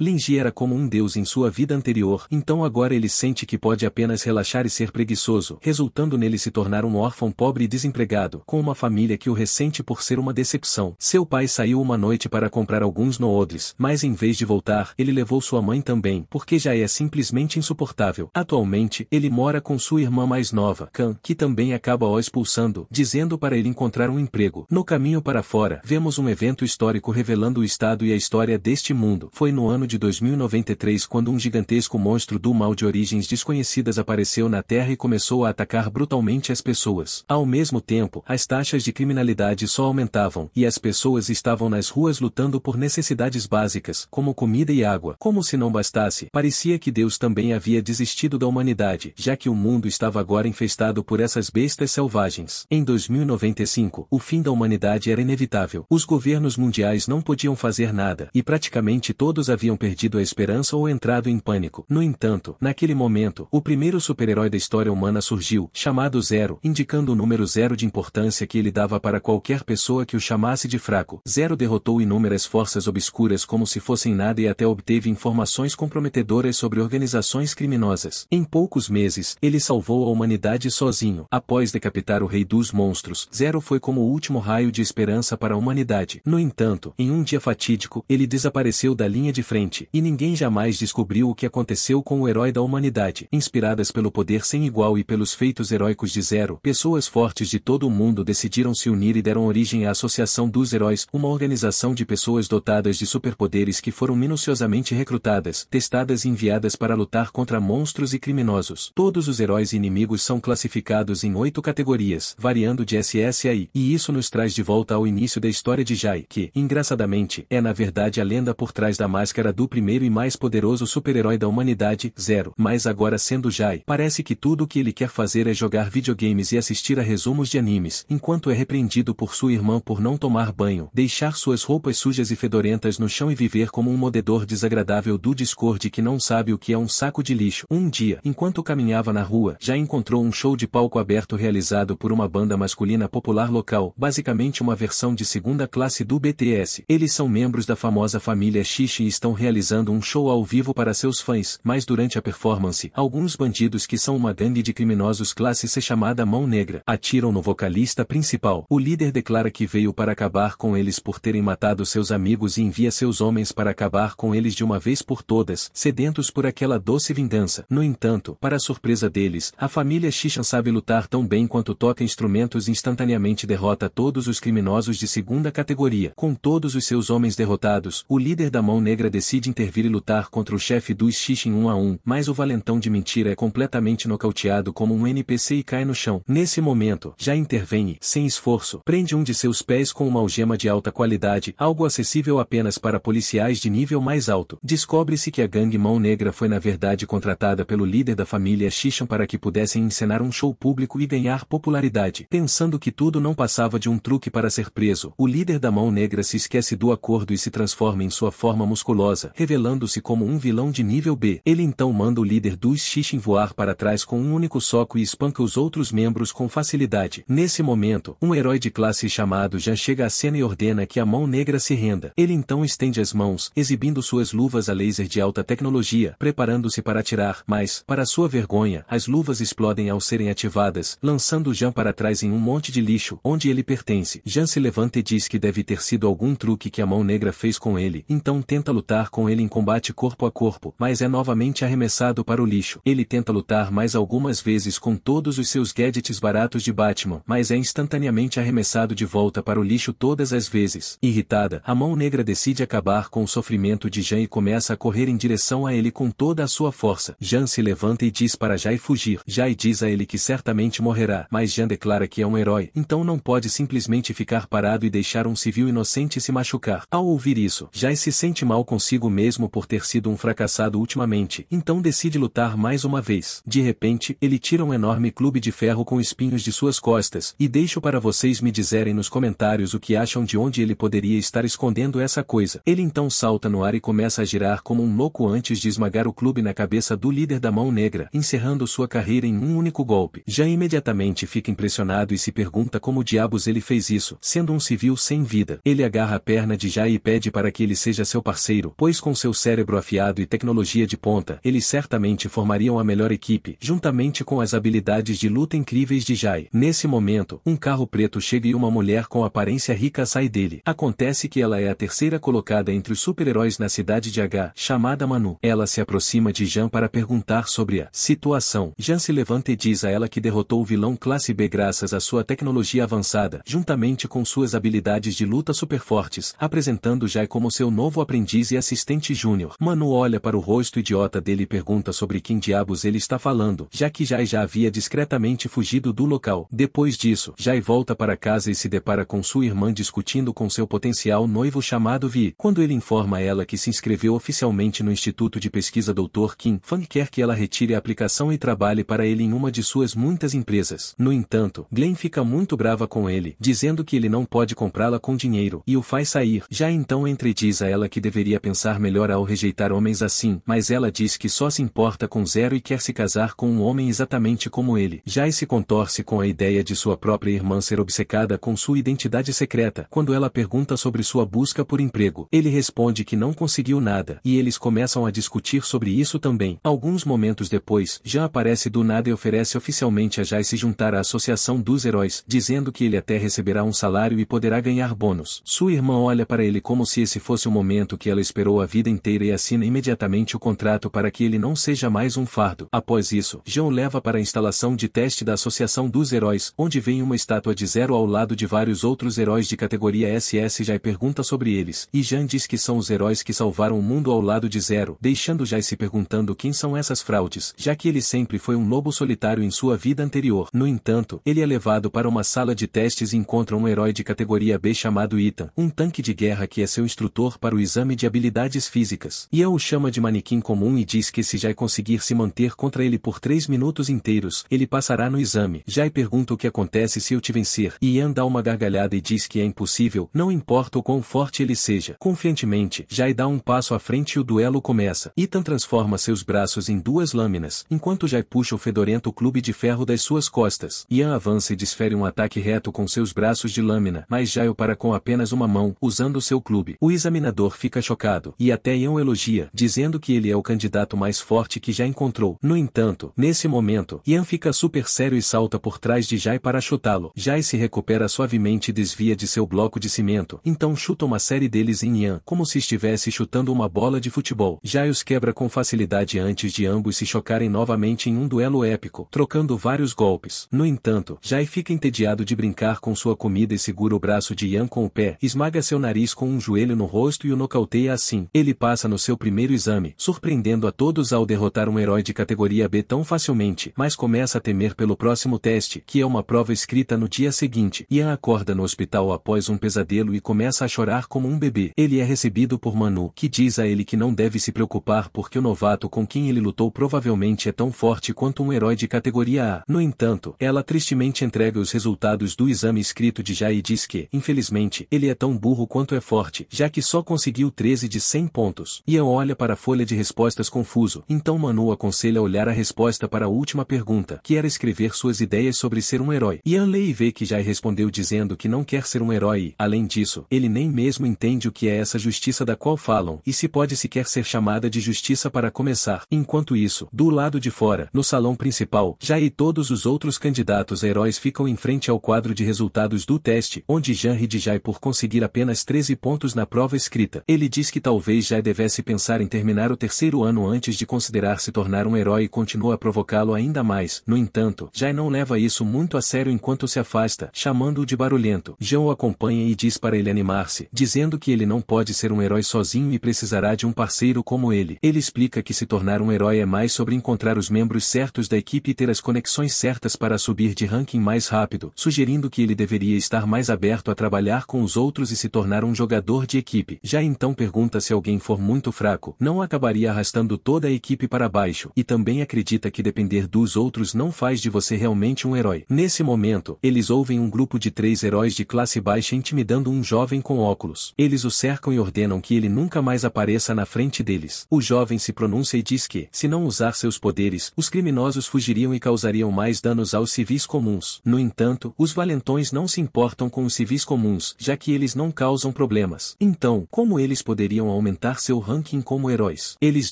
Linji era como um deus em sua vida anterior, então agora ele sente que pode apenas relaxar e ser preguiçoso, resultando nele se tornar um órfão pobre e desempregado, com uma família que o ressente por ser uma decepção. Seu pai saiu uma noite para comprar alguns noodles, mas em vez de voltar, ele levou sua mãe também, porque já é simplesmente insuportável. Atualmente, ele mora com sua irmã mais nova, Kan, que também acaba o expulsando, dizendo para ele encontrar um emprego. No caminho para fora, vemos um evento histórico revelando o estado e a história deste mundo. Foi no ano de 2093 quando um gigantesco monstro do mal de origens desconhecidas apareceu na Terra e começou a atacar brutalmente as pessoas. Ao mesmo tempo, as taxas de criminalidade só aumentavam, e as pessoas estavam nas ruas lutando por necessidades básicas, como comida e água. Como se não bastasse, parecia que Deus também havia desistido da humanidade, já que o mundo estava agora infestado por essas bestas selvagens. Em 2095, o fim da humanidade era inevitável. Os governos mundiais não podiam fazer nada, e praticamente todos haviam perdido a esperança ou entrado em pânico. No entanto, naquele momento, o primeiro super-herói da história humana surgiu, chamado Zero, indicando o número zero de importância que ele dava para qualquer pessoa que o chamasse de fraco. Zero derrotou inúmeras forças obscuras como se fossem nada e até obteve informações comprometedoras sobre organizações criminosas. Em poucos meses, ele salvou a humanidade sozinho. Após decapitar o rei dos monstros, Zero foi como o último raio de esperança para a humanidade. No entanto, em um dia fatídico, ele desapareceu da linha de frente, e ninguém jamais descobriu o que aconteceu com o herói da humanidade. Inspiradas pelo poder sem igual e pelos feitos heróicos de Zero, pessoas fortes de todo o mundo decidiram se unir e deram origem à Associação dos Heróis, uma organização de pessoas dotadas de superpoderes que foram minuciosamente recrutadas, testadas e enviadas para lutar contra monstros e criminosos. Todos os heróis e inimigos são classificados em 8 categorias, variando de SS a I, e isso nos traz de volta ao início da história de Jai, que, engraçadamente, é na verdade a lenda por trás da máscara do primeiro e mais poderoso super-herói da humanidade, Zero. Mas agora sendo Jai, parece que tudo o que ele quer fazer é jogar videogames e assistir a resumos de animes, enquanto é repreendido por sua irmã por não tomar banho, deixar suas roupas sujas e fedorentas no chão e viver como um modedor desagradável do Discord que não sabe o que é um saco de lixo. Um dia, enquanto caminhava na rua, já encontrou um show de palco aberto realizado por uma banda masculina popular local, basicamente uma versão de segunda classe do BTS. Eles são membros da famosa família Xixi e estão realizando um show ao vivo para seus fãs, mas durante a performance, alguns bandidos que são uma gangue de criminosos classe C chamada Mão Negra, atiram no vocalista principal. O líder declara que veio para acabar com eles por terem matado seus amigos e envia seus homens para acabar com eles de uma vez por todas, sedentos por aquela doce vingança. No entanto, para a surpresa deles, a família Xixan sabe lutar tão bem quanto toca instrumentos e instantaneamente derrota todos os criminosos de segunda categoria. Com todos os seus homens derrotados, o líder da Mão Negra decide intervir e lutar contra o chefe dos Xixin 1 a 1, mas o valentão de mentira é completamente nocauteado como um NPC e cai no chão. Nesse momento, já intervém e, sem esforço, prende um de seus pés com uma algema de alta qualidade, algo acessível apenas para policiais de nível mais alto. Descobre-se que a gangue Mão Negra foi na verdade contratada pelo líder da família Xixan para que pudessem encenar um show público e ganhar popularidade. Pensando que tudo não passava de um truque para ser preso, o líder da Mão Negra se esquece do acordo e se transforma em sua forma musculosa, revelando-se como um vilão de nível B. Ele então manda o líder dos Xixin voar para trás com um único soco e espanca os outros membros com facilidade. Nesse momento, um herói de classe chamado Jan chega à cena e ordena que a Mão Negra se renda. Ele então estende as mãos, exibindo suas luvas a laser de alta tecnologia, preparando-se para atirar, mas, para sua vergonha, as luvas explodem ao serem ativadas, lançando Jan para trás em um monte de lixo, onde ele pertence. Jan se levanta e diz que deve ter sido algum truque que a Mão Negra fez com ele, então tenta lutar com ele em combate corpo a corpo, mas é novamente arremessado para o lixo. Ele tenta lutar mais algumas vezes com todos os seus gadgets baratos de Batman, mas é instantaneamente arremessado de volta para o lixo todas as vezes. Irritada, a Mão Negra decide acabar com o sofrimento de Jan e começa a correr em direção a ele com toda a sua força. Jan se levanta e diz para Jai fugir. Jai diz a ele que certamente morrerá, mas Jan declara que é um herói, então não pode simplesmente ficar parado e deixar um civil inocente se machucar. Ao ouvir isso, Jai se sente mal consigo mesmo por ter sido um fracassado ultimamente, então decide lutar mais uma vez. De repente, ele tira um enorme clube de ferro com espinhos de suas costas, e deixo para vocês me dizerem nos comentários o que acham de onde ele poderia estar escondendo essa coisa. Ele então salta no ar e começa a girar como um louco antes de esmagar o clube na cabeça do líder da Mão Negra, encerrando sua carreira em um único golpe. Já imediatamente fica impressionado e se pergunta como diabos ele fez isso, sendo um civil sem vida. Ele agarra a perna de Jai e pede para que ele seja seu parceiro, pois pois com seu cérebro afiado e tecnologia de ponta, eles certamente formariam a melhor equipe, juntamente com as habilidades de luta incríveis de Jai. Nesse momento, um carro preto chega e uma mulher com aparência rica sai dele. Acontece que ela é a terceira colocada entre os super-heróis na cidade de H, chamada Manu. Ela se aproxima de Jean para perguntar sobre a situação. Jean se levanta e diz a ela que derrotou o vilão classe B graças à sua tecnologia avançada, juntamente com suas habilidades de luta super fortes, apresentando Jai como seu novo aprendiz e assistente júnior. Manu olha para o rosto idiota dele e pergunta sobre quem diabos ele está falando, já que Jai já havia discretamente fugido do local. Depois disso, Jai volta para casa e se depara com sua irmã discutindo com seu potencial noivo chamado Vi. Quando ele informa a ela que se inscreveu oficialmente no Instituto de Pesquisa Dr. Kim Fang quer que ela retire a aplicação e trabalhe para ele em uma de suas muitas empresas. No entanto, Glenn fica muito brava com ele, dizendo que ele não pode comprá-la com dinheiro, e o faz sair. Já então diz a ela que deveria pensar melhor ao rejeitar homens assim, mas ela diz que só se importa com Zero e quer se casar com um homem exatamente como ele. Jai se contorce com a ideia de sua própria irmã ser obcecada com sua identidade secreta. Quando ela pergunta sobre sua busca por emprego, ele responde que não conseguiu nada, e eles começam a discutir sobre isso também. Alguns momentos depois, Jean aparece do nada e oferece oficialmente a Jai se juntar à Associação dos Heróis, dizendo que ele até receberá um salário e poderá ganhar bônus. Sua irmã olha para ele como se esse fosse o momento que ela esperou a vida inteira e assina imediatamente o contrato para que ele não seja mais um fardo. Após isso, Jean o leva para a instalação de teste da Associação dos Heróis, onde vem uma estátua de Zero ao lado de vários outros heróis de categoria SS. Jai pergunta sobre eles, e Jean diz que são os heróis que salvaram o mundo ao lado de Zero, deixando Jai se perguntando quem são essas fraudes, já que ele sempre foi um lobo solitário em sua vida anterior. No entanto, ele é levado para uma sala de testes e encontra um herói de categoria B chamado Ethan, um tanque de guerra que é seu instrutor para o exame de habilidades físicas. Ian o chama de manequim comum e diz que se Jai conseguir se manter contra ele por 3 minutos inteiros, ele passará no exame. Jai pergunta o que acontece se eu te vencer, e Ian dá uma gargalhada e diz que é impossível, não importa o quão forte ele seja. Confiantemente, Jai dá um passo à frente e o duelo começa. Ethan transforma seus braços em 2 lâminas, enquanto Jai puxa o fedorento clube de ferro das suas costas. Ian avança e desfere um ataque reto com seus braços de lâmina, mas Jai o para com apenas uma mão, usando seu clube. O examinador fica chocado, e até Ian o elogia, dizendo que ele é o candidato mais forte que já encontrou. No entanto, nesse momento, Ian fica super sério e salta por trás de Jai para chutá-lo. Jai se recupera suavemente e desvia de seu bloco de cimento, então chuta uma série deles em Ian, como se estivesse chutando uma bola de futebol. Jai os quebra com facilidade antes de ambos se chocarem novamente em um duelo épico, trocando vários golpes. No entanto, Jai fica entediado de brincar com sua comida e segura o braço de Ian com o pé, esmaga seu nariz com um joelho no rosto e o nocauteia assim. Ele passa no seu primeiro exame, surpreendendo a todos ao derrotar um herói de categoria B tão facilmente, mas começa a temer pelo próximo teste, que é uma prova escrita no dia seguinte. Ian acorda no hospital após um pesadelo e começa a chorar como um bebê. Ele é recebido por Manu, que diz a ele que não deve se preocupar porque o novato com quem ele lutou provavelmente é tão forte quanto um herói de categoria A. No entanto, ela tristemente entrega os resultados do exame escrito de Jai e diz que, infelizmente, ele é tão burro quanto é forte, já que só conseguiu 13 de 100 pontos. Ian olha para a folha de respostas confuso, então Manu aconselha a olhar a resposta para a última pergunta, que era escrever suas ideias sobre ser um herói. Ian lê e vê que Jai respondeu dizendo que não quer ser um herói e, além disso, ele nem mesmo entende o que é essa justiça da qual falam, e se pode sequer ser chamada de justiça para começar. Enquanto isso, do lado de fora, no salão principal, Jai e todos os outros candidatos a heróis ficam em frente ao quadro de resultados do teste, onde Jean ri de Jai por conseguir apenas 13 pontos na prova escrita. Ele diz que talvez Jai devesse pensar em terminar o 3º ano antes de considerar se tornar um herói e continua a provocá-lo ainda mais. No entanto, Jai não leva isso muito a sério enquanto se afasta, chamando-o de barulhento. Jean o acompanha e diz para ele animar-se, dizendo que ele não pode ser um herói sozinho e precisará de um parceiro como ele. Ele explica que se tornar um herói é mais sobre encontrar os membros certos da equipe e ter as conexões certas para subir de ranking mais rápido, sugerindo que ele deveria estar mais aberto a trabalhar com os outros e se tornar um jogador de equipe. Já então pergunta se alguém for muito fraco, não acabaria arrastando toda a equipe para baixo, e também acredita que depender dos outros não faz de você realmente um herói. Nesse momento, eles ouvem um grupo de 3 heróis de classe baixa intimidando um jovem com óculos. Eles o cercam e ordenam que ele nunca mais apareça na frente deles. O jovem se pronuncia e diz que, se não usar seus poderes, os criminosos fugiriam e causariam mais danos aos civis comuns. No entanto, os valentões não se importam com os civis comuns, já que eles não causam problemas. Então, como eles poderiam aumentar seu ranking como heróis. Eles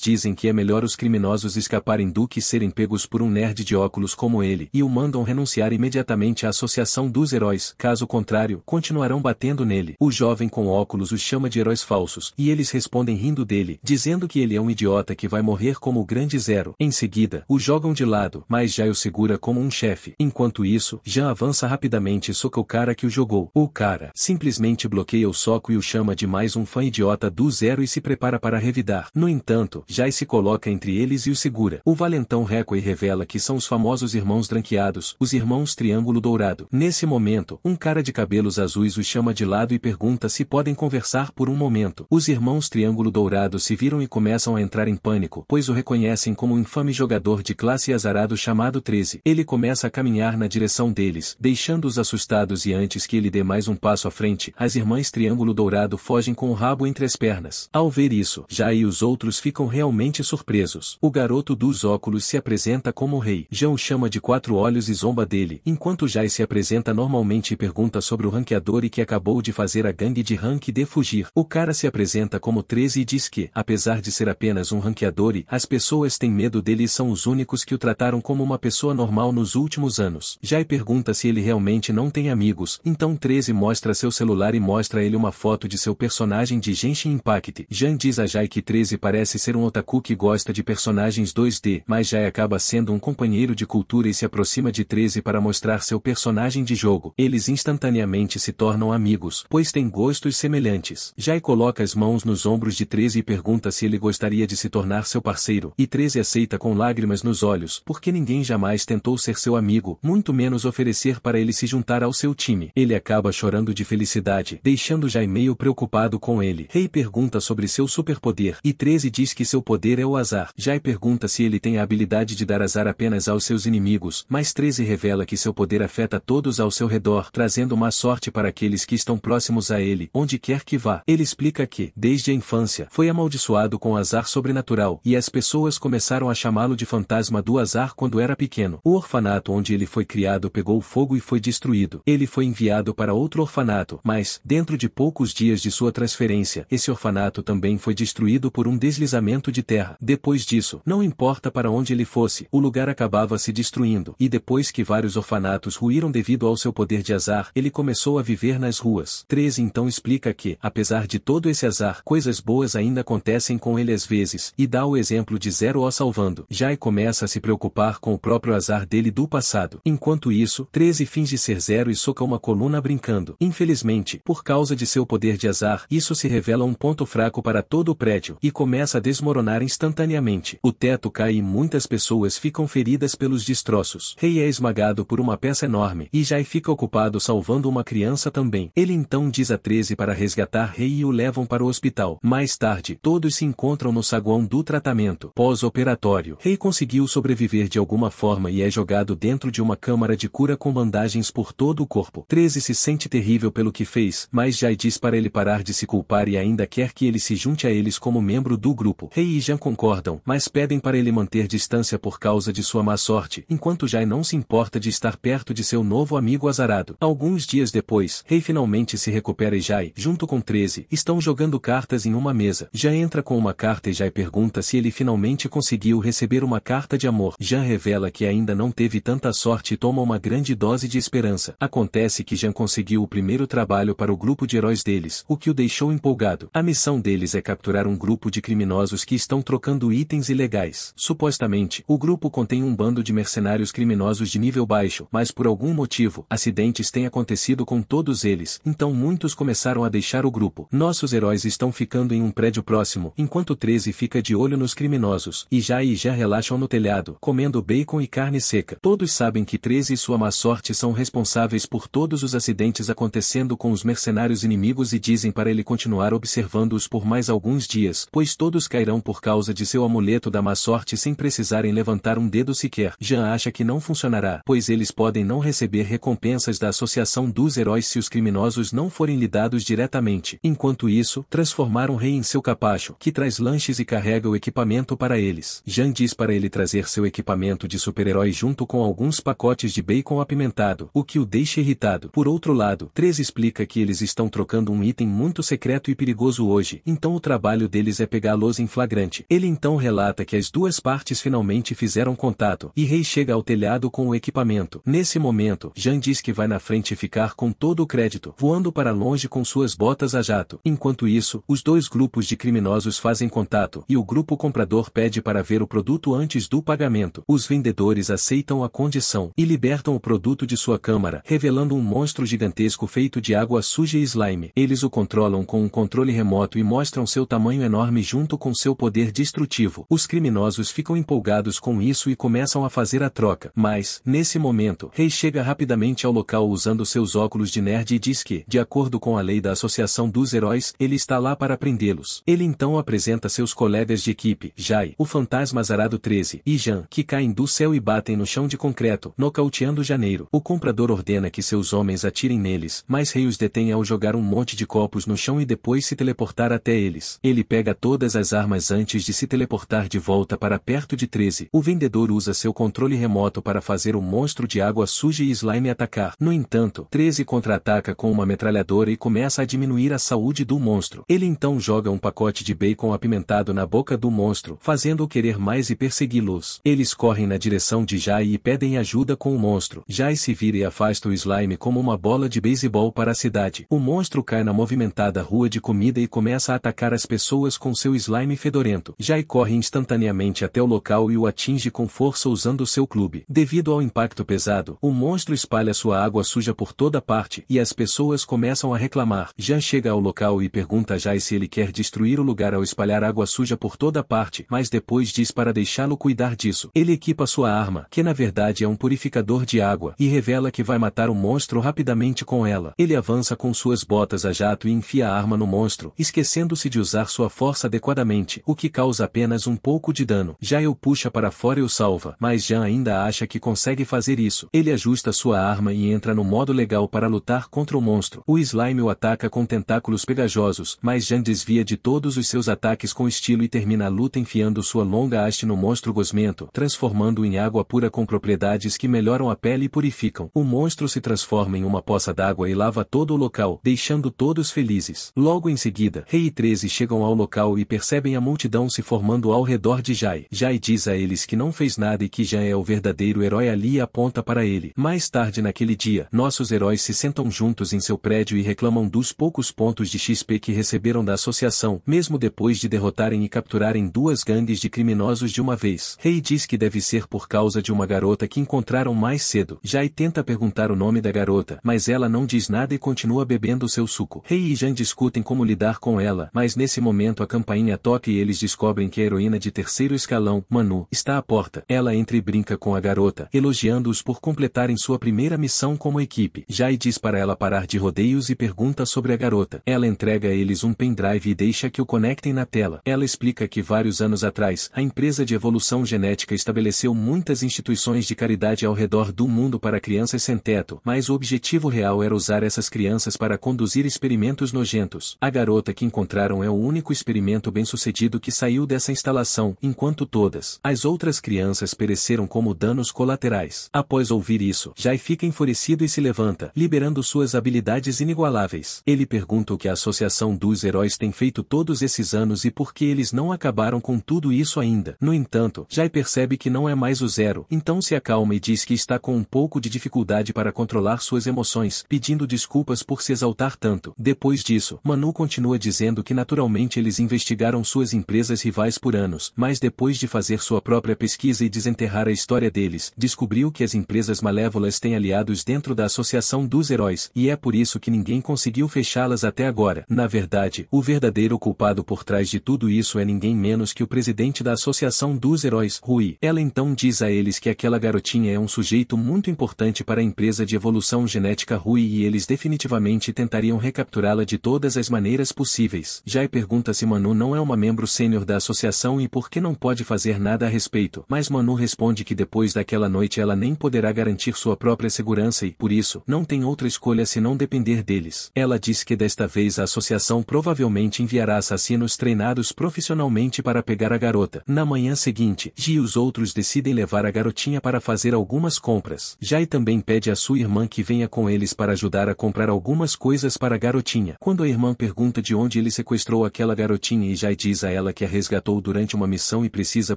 dizem que é melhor os criminosos escaparem do que serem pegos por um nerd de óculos como ele, e o mandam renunciar imediatamente à associação dos heróis, caso contrário, continuarão batendo nele. O jovem com óculos os chama de heróis falsos, e eles respondem rindo dele, dizendo que ele é um idiota que vai morrer como o grande Zero. Em seguida, o jogam de lado, mas Jai o segura como um chefe. Enquanto isso, Jean avança rapidamente e soca o cara que o jogou. O cara simplesmente bloqueia o soco e o chama de mais um fã idiota do Zero e se prepara para revidar. No entanto, Jai se coloca entre eles e o segura. O valentão recua e revela que são os famosos irmãos branqueados, os irmãos Triângulo Dourado. Nesse momento, um cara de cabelos azuis os chama de lado e pergunta se podem conversar por um momento. Os irmãos Triângulo Dourado se viram e começam a entrar em pânico, pois o reconhecem como um infame jogador de classe azarado chamado 13. Ele começa a caminhar na direção deles, deixando-os assustados, e antes que ele dê mais um passo à frente, as irmãs Triângulo Dourado fogem com o rabo entre as pernas. Ao ver isso, Jai e os outros ficam realmente surpresos. O garoto dos óculos se apresenta como o rei. Jean o chama de 4 olhos e zomba dele, enquanto Jai se apresenta normalmente e pergunta sobre o ranqueador e que acabou de fazer a gangue de Rank D fugir. O cara se apresenta como 13 e diz que, apesar de ser apenas um ranqueador, as pessoas têm medo dele e são os únicos que o trataram como uma pessoa normal nos últimos anos. Jai pergunta se ele realmente não tem amigos, então 13 mostra seu celular e mostra a ele uma foto de seu personagem de Genshin Impact. Jean diz a Jai que 13 parece ser um otaku que gosta de personagens 2D, mas Jai acaba sendo um companheiro de cultura e se aproxima de 13 para mostrar seu personagem de jogo. Eles instantaneamente se tornam amigos, pois têm gostos semelhantes. Jai coloca as mãos nos ombros de 13 e pergunta se ele gostaria de se tornar seu parceiro, e 13 aceita com lágrimas nos olhos, porque ninguém jamais tentou ser seu amigo, muito menos oferecer para ele se juntar ao seu time. Ele acaba chorando de felicidade, deixando Jai meio preocupado com ele. Rei pergunta sobre seu superpoder, e 13 diz que seu poder é o azar. Jai pergunta se ele tem a habilidade de dar azar apenas aos seus inimigos, mas 13 revela que seu poder afeta todos ao seu redor, trazendo má sorte para aqueles que estão próximos a ele, onde quer que vá. Ele explica que, desde a infância, foi amaldiçoado com azar sobrenatural, e as pessoas começaram a chamá-lo de fantasma do azar quando era pequeno. O orfanato onde ele foi criado pegou fogo e foi destruído. Ele foi enviado para outro orfanato, mas, dentro de poucos dias de sua transferência, esse orfanato também foi destruído por um deslizamento de terra. Depois disso, não importa para onde ele fosse, o lugar acabava se destruindo, e depois que vários orfanatos ruíram devido ao seu poder de azar, ele começou a viver nas ruas. 13 então explica que, apesar de todo esse azar, coisas boas ainda acontecem com ele às vezes, e dá o exemplo de Zero o salvando. Jai começa a se preocupar com o próprio azar dele do passado. Enquanto isso, 13 finge ser Zero e soca uma coluna brincando. Infelizmente, por causa de seu poder de azar, isso se revela um ponto fraco para todo o prédio, e começa a desmoronar instantaneamente. O teto cai e muitas pessoas ficam feridas pelos destroços. Rei é esmagado por uma peça enorme, e Jai fica ocupado salvando uma criança também. Ele então diz a 13 para resgatar Rei e o levam para o hospital. Mais tarde, todos se encontram no saguão do tratamento pós-operatório. Rei conseguiu sobreviver de alguma forma e é jogado dentro de uma câmara de cura com bandagens por todo o corpo. 13 se sente terrível pelo que fez, mas Jai diz para ele parar de se culpar e ainda quer que ele se junte a eles como membro do grupo. Rei e Jean concordam, mas pedem para ele manter distância por causa de sua má sorte, enquanto Jai não se importa de estar perto de seu novo amigo azarado. Alguns dias depois, Rei finalmente se recupera e Jai, junto com 13, estão jogando cartas em uma mesa. Jean entra com uma carta e Jai pergunta se ele finalmente conseguiu receber uma carta de amor. Jean revela que ainda não teve tanta sorte e toma uma grande dose de esperança. Acontece que Jean conseguiu o primeiro trabalho para o grupo de heróis deles, o que o deixou empolgado. A missão deles é capturar um grupo de criminosos que estão trocando itens ilegais. Supostamente, o grupo contém um bando de mercenários criminosos de nível baixo, mas por algum motivo, acidentes têm acontecido com todos eles, então muitos começaram a deixar o grupo. Nossos heróis estão ficando em um prédio próximo, enquanto 13 fica de olho nos criminosos, e Jai e Jean relaxam no telhado, comendo bacon e carne seca. Todos sabem que 13 e sua má sorte são responsáveis por todos os acidentes acontecendo com os mercenários inimigos e dizem para ele continuar observando-os por mais alguns dias, pois todos cairão por causa de seu amuleto da má sorte sem precisarem levantar um dedo sequer. Jean acha que não funcionará, pois eles podem não receber recompensas da Associação dos Heróis se os criminosos não forem lidados diretamente. Enquanto isso, transformaram Rei em seu capacho, que traz lanches e carrega o equipamento para eles. Jean diz para ele trazer seu equipamento de super-herói junto com alguns pacotes de bacon apimentado, o que o deixa irritado. Por outro lado, 13 explica que eles estão trocando um item muito secreto e perigoso hoje, hoje, então o trabalho deles é pegá-los em flagrante. Ele então relata que as duas partes finalmente fizeram contato, e Rei chega ao telhado com o equipamento. Nesse momento, Jean diz que vai na frente ficar com todo o crédito, voando para longe com suas botas a jato. Enquanto isso, os dois grupos de criminosos fazem contato, e o grupo comprador pede para ver o produto antes do pagamento. Os vendedores aceitam a condição, e libertam o produto de sua câmara, revelando um monstro gigantesco feito de água suja e slime. Eles o controlam com um controle remoto e mostram seu tamanho enorme junto com seu poder destrutivo. Os criminosos ficam empolgados com isso e começam a fazer a troca. Mas, nesse momento, Rei chega rapidamente ao local usando seus óculos de nerd e diz que, de acordo com a lei da Associação dos Heróis, ele está lá para prendê-los. Ele então apresenta seus colegas de equipe, Jai, o fantasma azarado 13, e Jean, que caem do céu e batem no chão de concreto, nocauteando Janeiro. O comprador ordena que seus homens atirem neles, mas Rei os detém ao jogar um monte de copos no chão e depois se teleportar até eles. Ele pega todas as armas antes de se teleportar de volta para perto de 13. O vendedor usa seu controle remoto para fazer o monstro de água suja e slime atacar. No entanto, 13 contra-ataca com uma metralhadora e começa a diminuir a saúde do monstro. Ele então joga um pacote de bacon apimentado na boca do monstro, fazendo-o querer mais e persegui-los. Eles correm na direção de Jai e pedem ajuda com o monstro. Jai se vira e afasta o slime como uma bola de beisebol para a cidade. O monstro cai na movimentada rua de comida e começa a atacar as pessoas com seu slime fedorento. Jai corre instantaneamente até o local e o atinge com força usando seu clube. Devido ao impacto pesado, o monstro espalha sua água suja por toda parte, e as pessoas começam a reclamar. Jean chega ao local e pergunta a Jai se ele quer destruir o lugar ao espalhar água suja por toda parte, mas depois diz para deixá-lo cuidar disso. Ele equipa sua arma, que na verdade é um purificador de água, e revela que vai matar o monstro rapidamente com ela. Ele avança com suas botas a jato e enfia a arma no monstro, esquecendo-se de usar sua força adequadamente, o que causa apenas um pouco de dano. Jai o puxa para fora e o salva, mas Jean ainda acha que consegue fazer isso. Ele ajusta sua arma e entra no modo legal para lutar contra o monstro. O slime o ataca com tentáculos pegajosos, mas Jean desvia de todos os seus ataques com estilo e termina a luta enfiando sua longa haste no monstro gosmento, transformando-o em água pura com propriedades que melhoram a pele e purificam. O monstro se transforma em uma poça d'água e lava todo o local, deixando todos felizes. Logo em seguida, Rei e 13 chegam ao local e percebem a multidão se formando ao redor de Jai. Jai diz a eles que não fez nada e que Jean é o verdadeiro herói ali e aponta para ele. Mais tarde naquele dia, nossos heróis se sentam juntos em seu prédio e reclamam dos poucos pontos de XP que receberam da associação, mesmo depois de derrotarem e capturarem duas gangues de criminosos de uma vez. Rei diz que deve ser por causa de uma garota que encontraram mais cedo. Jai tenta perguntar o nome da garota, mas ela não diz nada e continua bebendo seu suco. Rei e Jean discutem como lidar com ela, mas nesse momento a campainha toca e eles descobrem que a heroína de terceiro escalão, Manu, está à porta. Ela entra e brinca com a garota, elogiando-os por completarem sua primeira missão como equipe. Jai diz para ela parar de rodeios e pergunta sobre a garota. Ela entrega a eles um pendrive e deixa que o conectem na tela. Ela explica que vários anos atrás, a empresa de evolução genética estabeleceu muitas instituições de caridade ao redor do mundo para crianças sem teto, mas o objetivo real era usar essas crianças para conduzir experimentos nojentos. A garota que encontraram é o único experimento bem-sucedido que saiu dessa instalação, enquanto todas as outras crianças pereceram como danos colaterais. Após ouvir isso, Jai fica enfurecido e se levanta, liberando suas habilidades inigualáveis. Ele pergunta o que a Associação dos Heróis tem feito todos esses anos e por que eles não acabaram com tudo isso ainda. No entanto, Jai percebe que não é mais o Zero, então se acalma e diz que está com um pouco de dificuldade para controlar suas emoções, pedindo desculpas por se exaltar tanto. Depois disso, Manu continua dizendo que naturalmente eles investigaram suas empresas rivais por anos, mas depois de fazer sua própria pesquisa e desenterrar a história deles, descobriu que as empresas malévolas têm aliados dentro da Associação dos Heróis, e é por isso que ninguém conseguiu fechá-las até agora. Na verdade, o verdadeiro culpado por trás de tudo isso é ninguém menos que o presidente da Associação dos Heróis, Rui. Ela então diz a eles que aquela garotinha é um sujeito muito importante para a empresa de evolução genética Rui e eles definitivamente tentariam recapturá-la de todas as maneiras possíveis. Jai pergunta se Manu não é uma membro sênior da associação e por que não pode fazer nada a respeito, mas Manu responde que depois daquela noite ela nem poderá garantir sua própria segurança e, por isso, não tem outra escolha senão depender deles. Ela diz que desta vez a associação provavelmente enviará assassinos treinados profissionalmente para pegar a garota. Na manhã seguinte, Ji e os outros decidem levar a garotinha para fazer algumas compras. Jai também pede a sua irmã que venha com eles para ajudar a comprar algumas coisas para a garotinha. Quando a irmã pergunta de onde ele sequestrou aquela garotinha e Jai diz a ela que a resgatou durante uma missão e precisa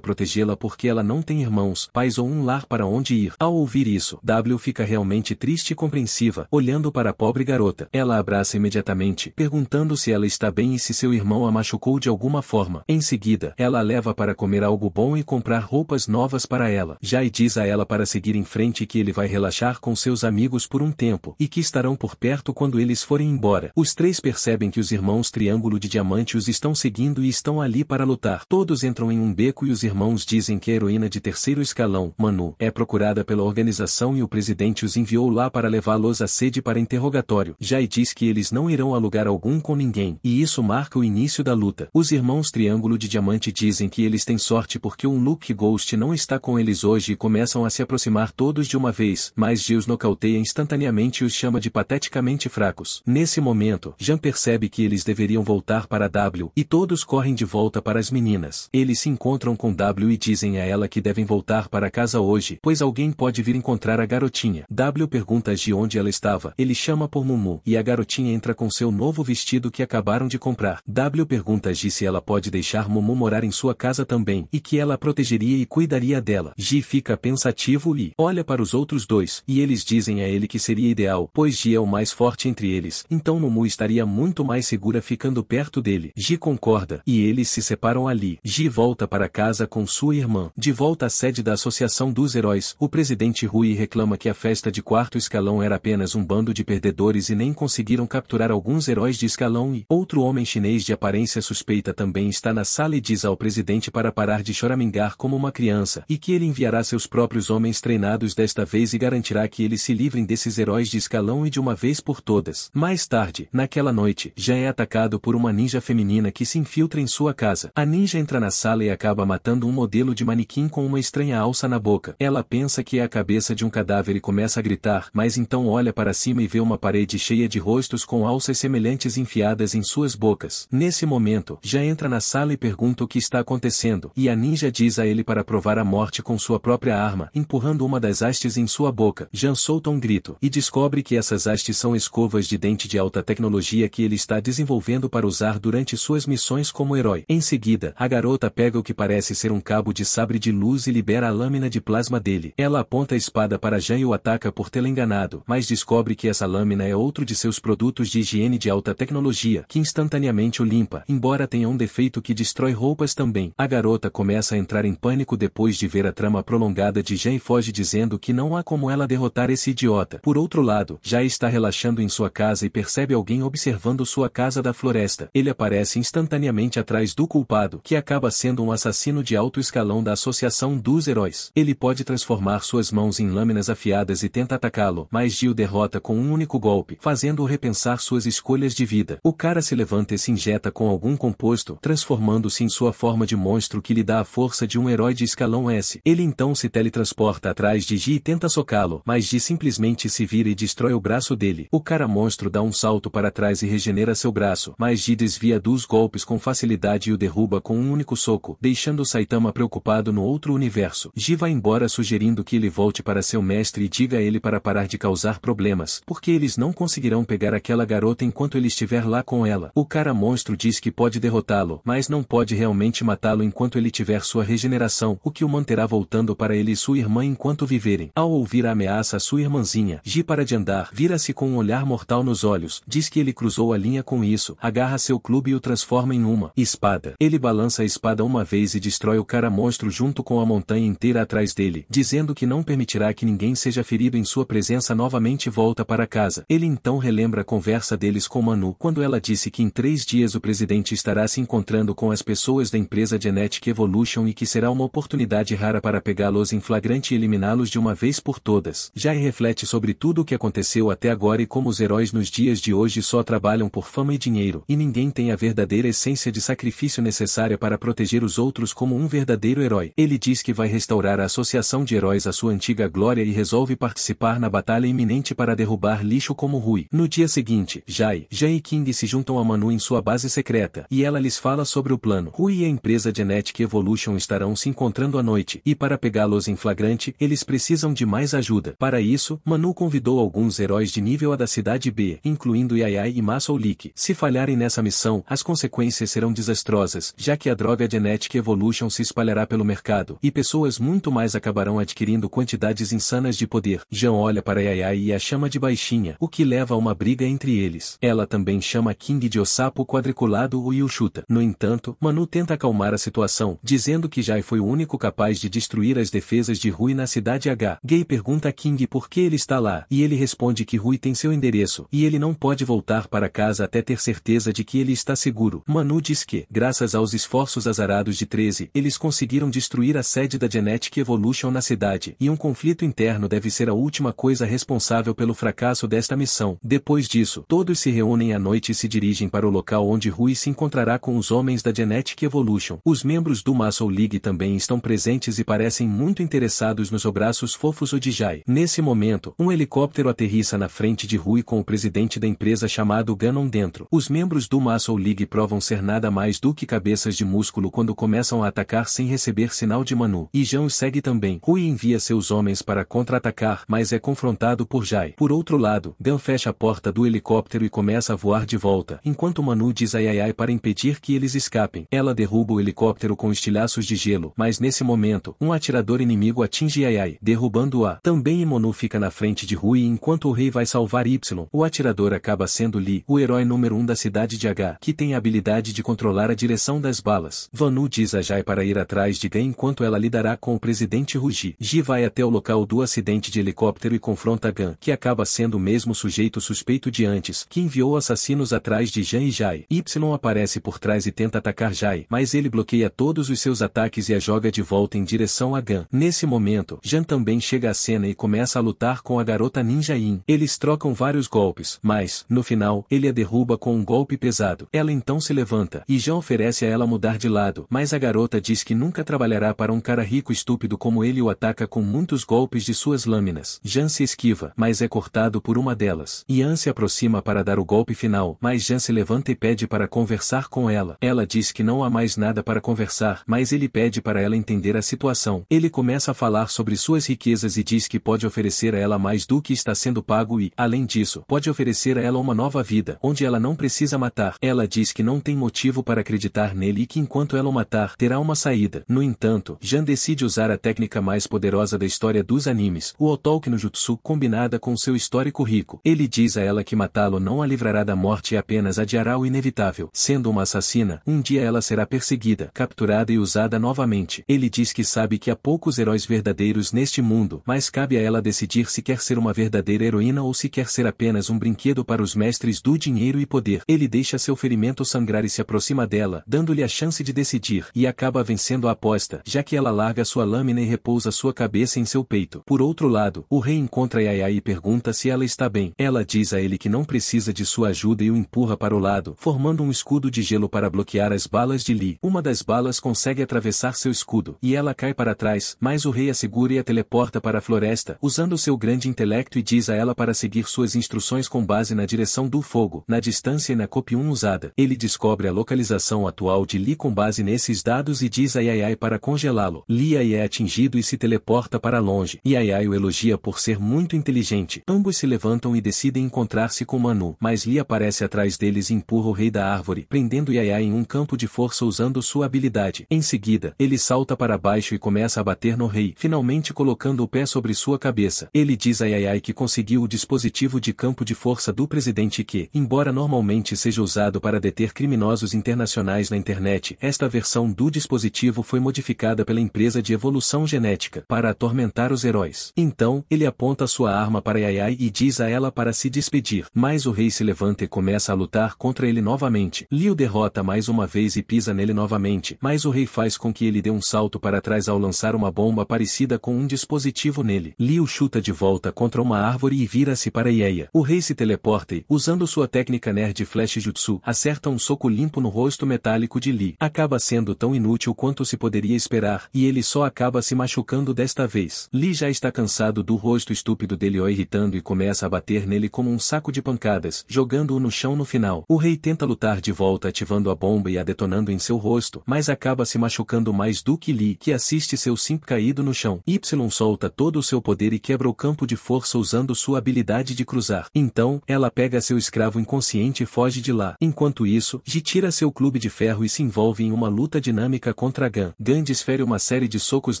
protegê-la porque ela não tem irmãos, pais ou um lar para onde ir. Ao ouvir isso, W fica realmente triste e compreensiva, olhando para a pobre garota. Ela a abraça imediatamente, perguntando se ela está bem e se seu irmão a machucou de alguma forma. Em seguida, ela a leva para comer algo bom e comprar roupas novas para ela. Jai diz a ela para seguir em frente e que ele vai relaxar com seus amigos por um tempo, e que estarão por perto quando eles forem embora. Os três percebem que os irmãos Triângulo de Diamante os estão seguindo e estão ali para lutar. Todos entram em um beco e os irmãos dizem que a heroína de terceiro escalão, Manu, é procurada pela organização e o presidente os enviou lá para levá-los à sede para interrogatório. Jai diz que eles não irão a lugar algum com ninguém, e isso marca o início da luta. Os irmãos Triângulo de Diamante dizem que eles têm sorte porque um Luke Ghost não está com eles hoje e começam a se aproximar todos de uma vez, mas Ji os nocauteia instantaneamente e os chama de pateticamente fracos. Nesse momento, Jan percebe que eles deveriam voltar para W, e todos correm de volta para as meninas. Eles se encontram com W e dizem a ela que devem voltar para casa hoje, pois alguém pode vir encontrar a garotinha. W pergunta a Ji onde ela estava. Ele chama por Mumu, e a garotinha entra com seu novo vestido que acabaram de comprar. W pergunta a Ji se ela pode deixar Mumu morar em sua casa também, e que ela a protegeria e cuidaria dela. Ji fica pensativo e olha para os outros dois, e eles dizem a ele que seria ideal, pois Ji é o mais forte entre eles, então Mumu estaria muito mais segura ficando perto dele. Ji concorda, e eles se separam ali. Ji volta para casa com sua irmã. De volta à sede da Associação dos Heróis, o presidente Rui reclama que a festa de quarto escalão era apenas um bando de perdedores e nem conseguiram capturar alguns heróis de escalão e outro homem chinês de aparência suspeita também está na sala e diz ao presidente para parar de choramingar como uma criança, e que ele enviará seus próprios homens treinados desta vez e garantirá que eles se livrem desses heróis de escalão e de uma vez por todas. Mais tarde, naquela noite, já é atacado por uma ninja feminina que se infiltra em sua casa. A ninja entra na sala e acaba matando um modelo de manequim com uma estranha alça na boca. Ela pensa que é a cabeça de um cadáver e começa a gritar, mas então olha para cima e vê uma parede cheia de rostos com alças semelhantes enfiadas em suas bocas. Nesse momento, já entra na sala e pergunta o que está acontecendo, e a ninja diz a ele para provar a morte com sua própria arma, empurrando uma das hastes em sua boca. Jan solta um grito, e descobre que essas hastes são escovas de dente de alta tecnologia que ele está desenvolvendo para usar durante suas missões como herói. Em seguida, a garota pega o que parece ser um cabo de sabre de luz e libera a lâmina de plasma dele. Ela aponta a espada para Jan e o ataca por tê-la enganado, mas descobre que essa lâmina é outro de seus produtos de higiene de alta tecnologia, que instantaneamente o limpa, embora tenha um defeito que destrói roupas também. A garota começa a entrar em pânico depois de ver a trama prolongada de Jan e foge dizendo que não há como ela derrotar esse idiota. Por outro lado, já está relaxando em sua casa e percebe alguém observando sua casa da floresta. Ele aparece instantaneamente atrás do culpado, que acaba sendo um assassino de alto escalão da Associação dos Heróis. Ele pode transformar suas mãos em lâminas afiadas e tenta atacá-lo, mas Ji o derrota com um único golpe, fazendo-o repensar suas escolhas de vida. O cara se levanta e se injeta com algum composto, transformando-se em sua forma de monstro que lhe dá a força de um herói de escalão S. Ele então se teletransporta atrás de Ji e tenta socá-lo, mas Ji simplesmente se vira e destrói o braço dele. O cara monstro dá um salto para trás e regenera seu braço, mas Ji desvia dos golpes com facilidade e o derruba com um único soco, deixando Saitama preocupado no outro universo. Ji vai embora sugerindo que ele volte para seu mestre e diga a ele para parar de causar problemas, porque eles não conseguirão pegar aquela garota enquanto ele estiver lá com ela. O cara monstro diz que pode derrotá-lo, mas não pode realmente matá-lo enquanto ele tiver sua regeneração, o que o manterá voltando para ele e sua irmã enquanto viverem. Ao ouvir a ameaça a sua irmãzinha, Ji para de andar, vira-se com um olhar mortal nos olhos, diz que ele cruzou a linha com isso, agarra seu clube e o transforma em uma espada. Ele balança a espada uma vez e destrói o cara monstro junto com a montanha inteira atrás dele, dizendo que não permitirá que ninguém seja ferido em sua presença novamente e volta para casa. Ele então relembra a conversa deles com Manu, quando ela disse que em 3 dias o presidente estará se encontrando com as pessoas da empresa Genetic Evolution e que será uma oportunidade rara para pegá-los em flagrante e eliminá-los de uma vez por todas. Jai reflete sobre tudo o que aconteceu até agora e como os heróis nos dias de hoje só trabalham por fama e dinheiro, e ninguém tem a verdadeira essência de sacrifício necessária para proteger os outros como um verdadeiro herói. Ele diz que vai restaurar a Associação de Heróis à sua antiga glória e resolve participar na batalha iminente para derrubar lixo como Rui. No dia seguinte, Jai, Jan e King se juntam a Manu em sua base secreta, e ela lhes fala sobre o plano. Rui e a empresa Genetic Evolution estarão se encontrando à noite, e para pegá-los em flagrante, eles precisam de mais ajuda. Para isso, Manu convidou alguns heróis de nível A da cidade B, incluindo Yayai e Muscle Leak. Se falharem falharem nessa missão, as consequências serão desastrosas, já que a droga Genetic Evolution se espalhará pelo mercado, e pessoas muito mais acabarão adquirindo quantidades insanas de poder. Jean olha para Yayai e a chama de baixinha, o que leva a uma briga entre eles. Ela também chama King de Ossapo quadriculado e o chuta. No entanto, Manu tenta acalmar a situação, dizendo que Jai foi o único capaz de destruir as defesas de Rui na cidade H. Gay pergunta a King por que ele está lá, e ele responde que Rui tem seu endereço, e ele não pode voltar para casa até ter certeza de que ele está seguro. Manu diz que, graças aos esforços azarados de 13, eles conseguiram destruir a sede da Genetic Evolution na cidade, e um conflito interno deve ser a última coisa responsável pelo fracasso desta missão. Depois disso, todos se reúnem à noite e se dirigem para o local onde Rui se encontrará com os homens da Genetic Evolution. Os membros do Muscle League também estão presentes e parecem muito interessados nos abraços fofos de Jai. Nesse momento, um helicóptero aterrissa na frente de Rui com o presidente da empresa chamado Ganon dentro. Os membros do Muscle League provam ser nada mais do que cabeças de músculo quando começam a atacar sem receber sinal de Manu. E Jean os segue também. Rui envia seus homens para contra-atacar, mas é confrontado por Jai. Por outro lado, Dan fecha a porta do helicóptero e começa a voar de volta, enquanto Manu diz a Yayai para impedir que eles escapem. Ela derruba o helicóptero com estilhaços de gelo, mas nesse momento, um atirador inimigo atinge Yayai, derrubando-a. Também Manu fica na frente de Rui enquanto o rei vai salvar Y. O atirador acaba sendo Lee, o herói número 1 da cidade de H, que tem a habilidade de controlar a direção das balas. Vanu diz a Jai para ir atrás de Gan enquanto ela lidará com o presidente Ruji. Ji vai até o local do acidente de helicóptero e confronta Gan, que acaba sendo o mesmo sujeito suspeito de antes, que enviou assassinos atrás de Jean e Jai. Y aparece por trás e tenta atacar Jai, mas ele bloqueia todos os seus ataques e a joga de volta em direção a Gan. Nesse momento, Jean também chega à cena e começa a lutar com a garota ninja Yin. Eles trocam vários golpes, mas, no final, ele a derruba com um golpe pesado. Ela então se levanta, e Jean oferece a ela mudar de lado, mas a garota diz que nunca trabalhará para um cara rico estúpido como ele e o ataca com muitos golpes de suas lâminas. Jean se esquiva, mas é cortado por uma delas. Yan se aproxima para dar o golpe final, mas Jean se levanta e pede para conversar com ela. Ela diz que não há mais nada para conversar, mas ele pede para ela entender a situação. Ele começa a falar sobre suas riquezas e diz que pode oferecer a ela mais do que está sendo pago e, além disso, pode oferecer a ela uma nova vida, onde ela não precisa matar. Ela diz que não tem motivo para acreditar nele e que enquanto ela o matar, terá uma saída. No entanto, Jean decide usar a técnica mais poderosa da história dos animes, o Otouki no Jutsu, combinada com seu histórico rico. Ele diz a ela que matá-lo não a livrará da morte e apenas adiará o inevitável. Sendo uma assassina, um dia ela será perseguida, capturada e usada novamente. Ele diz que sabe que há poucos heróis verdadeiros neste mundo, mas cabe a ela decidir se quer ser uma verdadeira heroína ou se quer ser apenas um brinquedo para os mestres do dinheiro e poder. Ele deixa seu ferimento sangrar e se aproxima dela, dando-lhe a chance de decidir, e acaba vencendo a aposta, já que ela larga sua lâmina e repousa sua cabeça em seu peito. Por outro lado, o rei encontra Yayai e pergunta se ela está bem. Ela diz a ele que não precisa de sua ajuda e o empurra para o lado, formando um escudo de gelo para bloquear as balas de Lee. Uma das balas consegue atravessar seu escudo, e ela cai para trás, mas o rei a segura e a teleporta para a floresta, usando seu grande intelecto e diz a ela para seguir suas instruções com base na direção do fogo, na distância e na copy 1 usada. Ele descobre a localização atual de Lee com base nesses dados e diz a Yayai para congelá-lo. Lee é atingido e se teleporta para longe. Yayai o elogia por ser muito inteligente. Ambos se levantam e decidem encontrar-se com Manu, mas Lee aparece atrás deles e empurra o rei da árvore, prendendo Yayai em um campo de força usando sua habilidade. Em seguida, ele salta para baixo e começa a bater no rei, finalmente colocando o pé sobre sua cabeça. Ele diz a Yayai que conseguiu o dispositivo de campo de força do presidente que, embora normalmente seja usado para deter criminosos internacionais na internet, esta versão do dispositivo foi modificada pela empresa de evolução genética para atormentar os heróis. Então, ele aponta sua arma para Yayai e diz a ela para se despedir, mas o rei se levanta e começa a lutar contra ele novamente. Lee o derrota mais uma vez e pisa nele novamente, mas o rei faz com que ele dê um salto para trás ao lançar uma bomba parecida com um dispositivo nele. Lee o chuta de volta contra uma árvore e vira-se para Yeia. O rei se teleporta e, usando sua técnica Nerd Flash Jutsu, acerta um soco limpo no rosto metálico de Lee. Acaba sendo tão inútil quanto se poderia esperar, e ele só acaba se machucando desta vez. Lee já está cansado do rosto estúpido dele o irritando e começa a bater nele como um saco de pancadas, jogando-o no chão no final. O rei tenta lutar de volta ativando a bomba e a detonando em seu rosto, mas acaba se machucando mais do que Lee, que assiste seu simp caído no chão. Y solta todo o seu poder e quebra o campo de força usando sua habilidade de cruzar. Então, ela pega seu escravo inconsciente e foge de lá. Enquanto isso, Ji tira seu clube de ferro e se envolve em uma luta dinâmica contra Gun. Gun desfere uma série de socos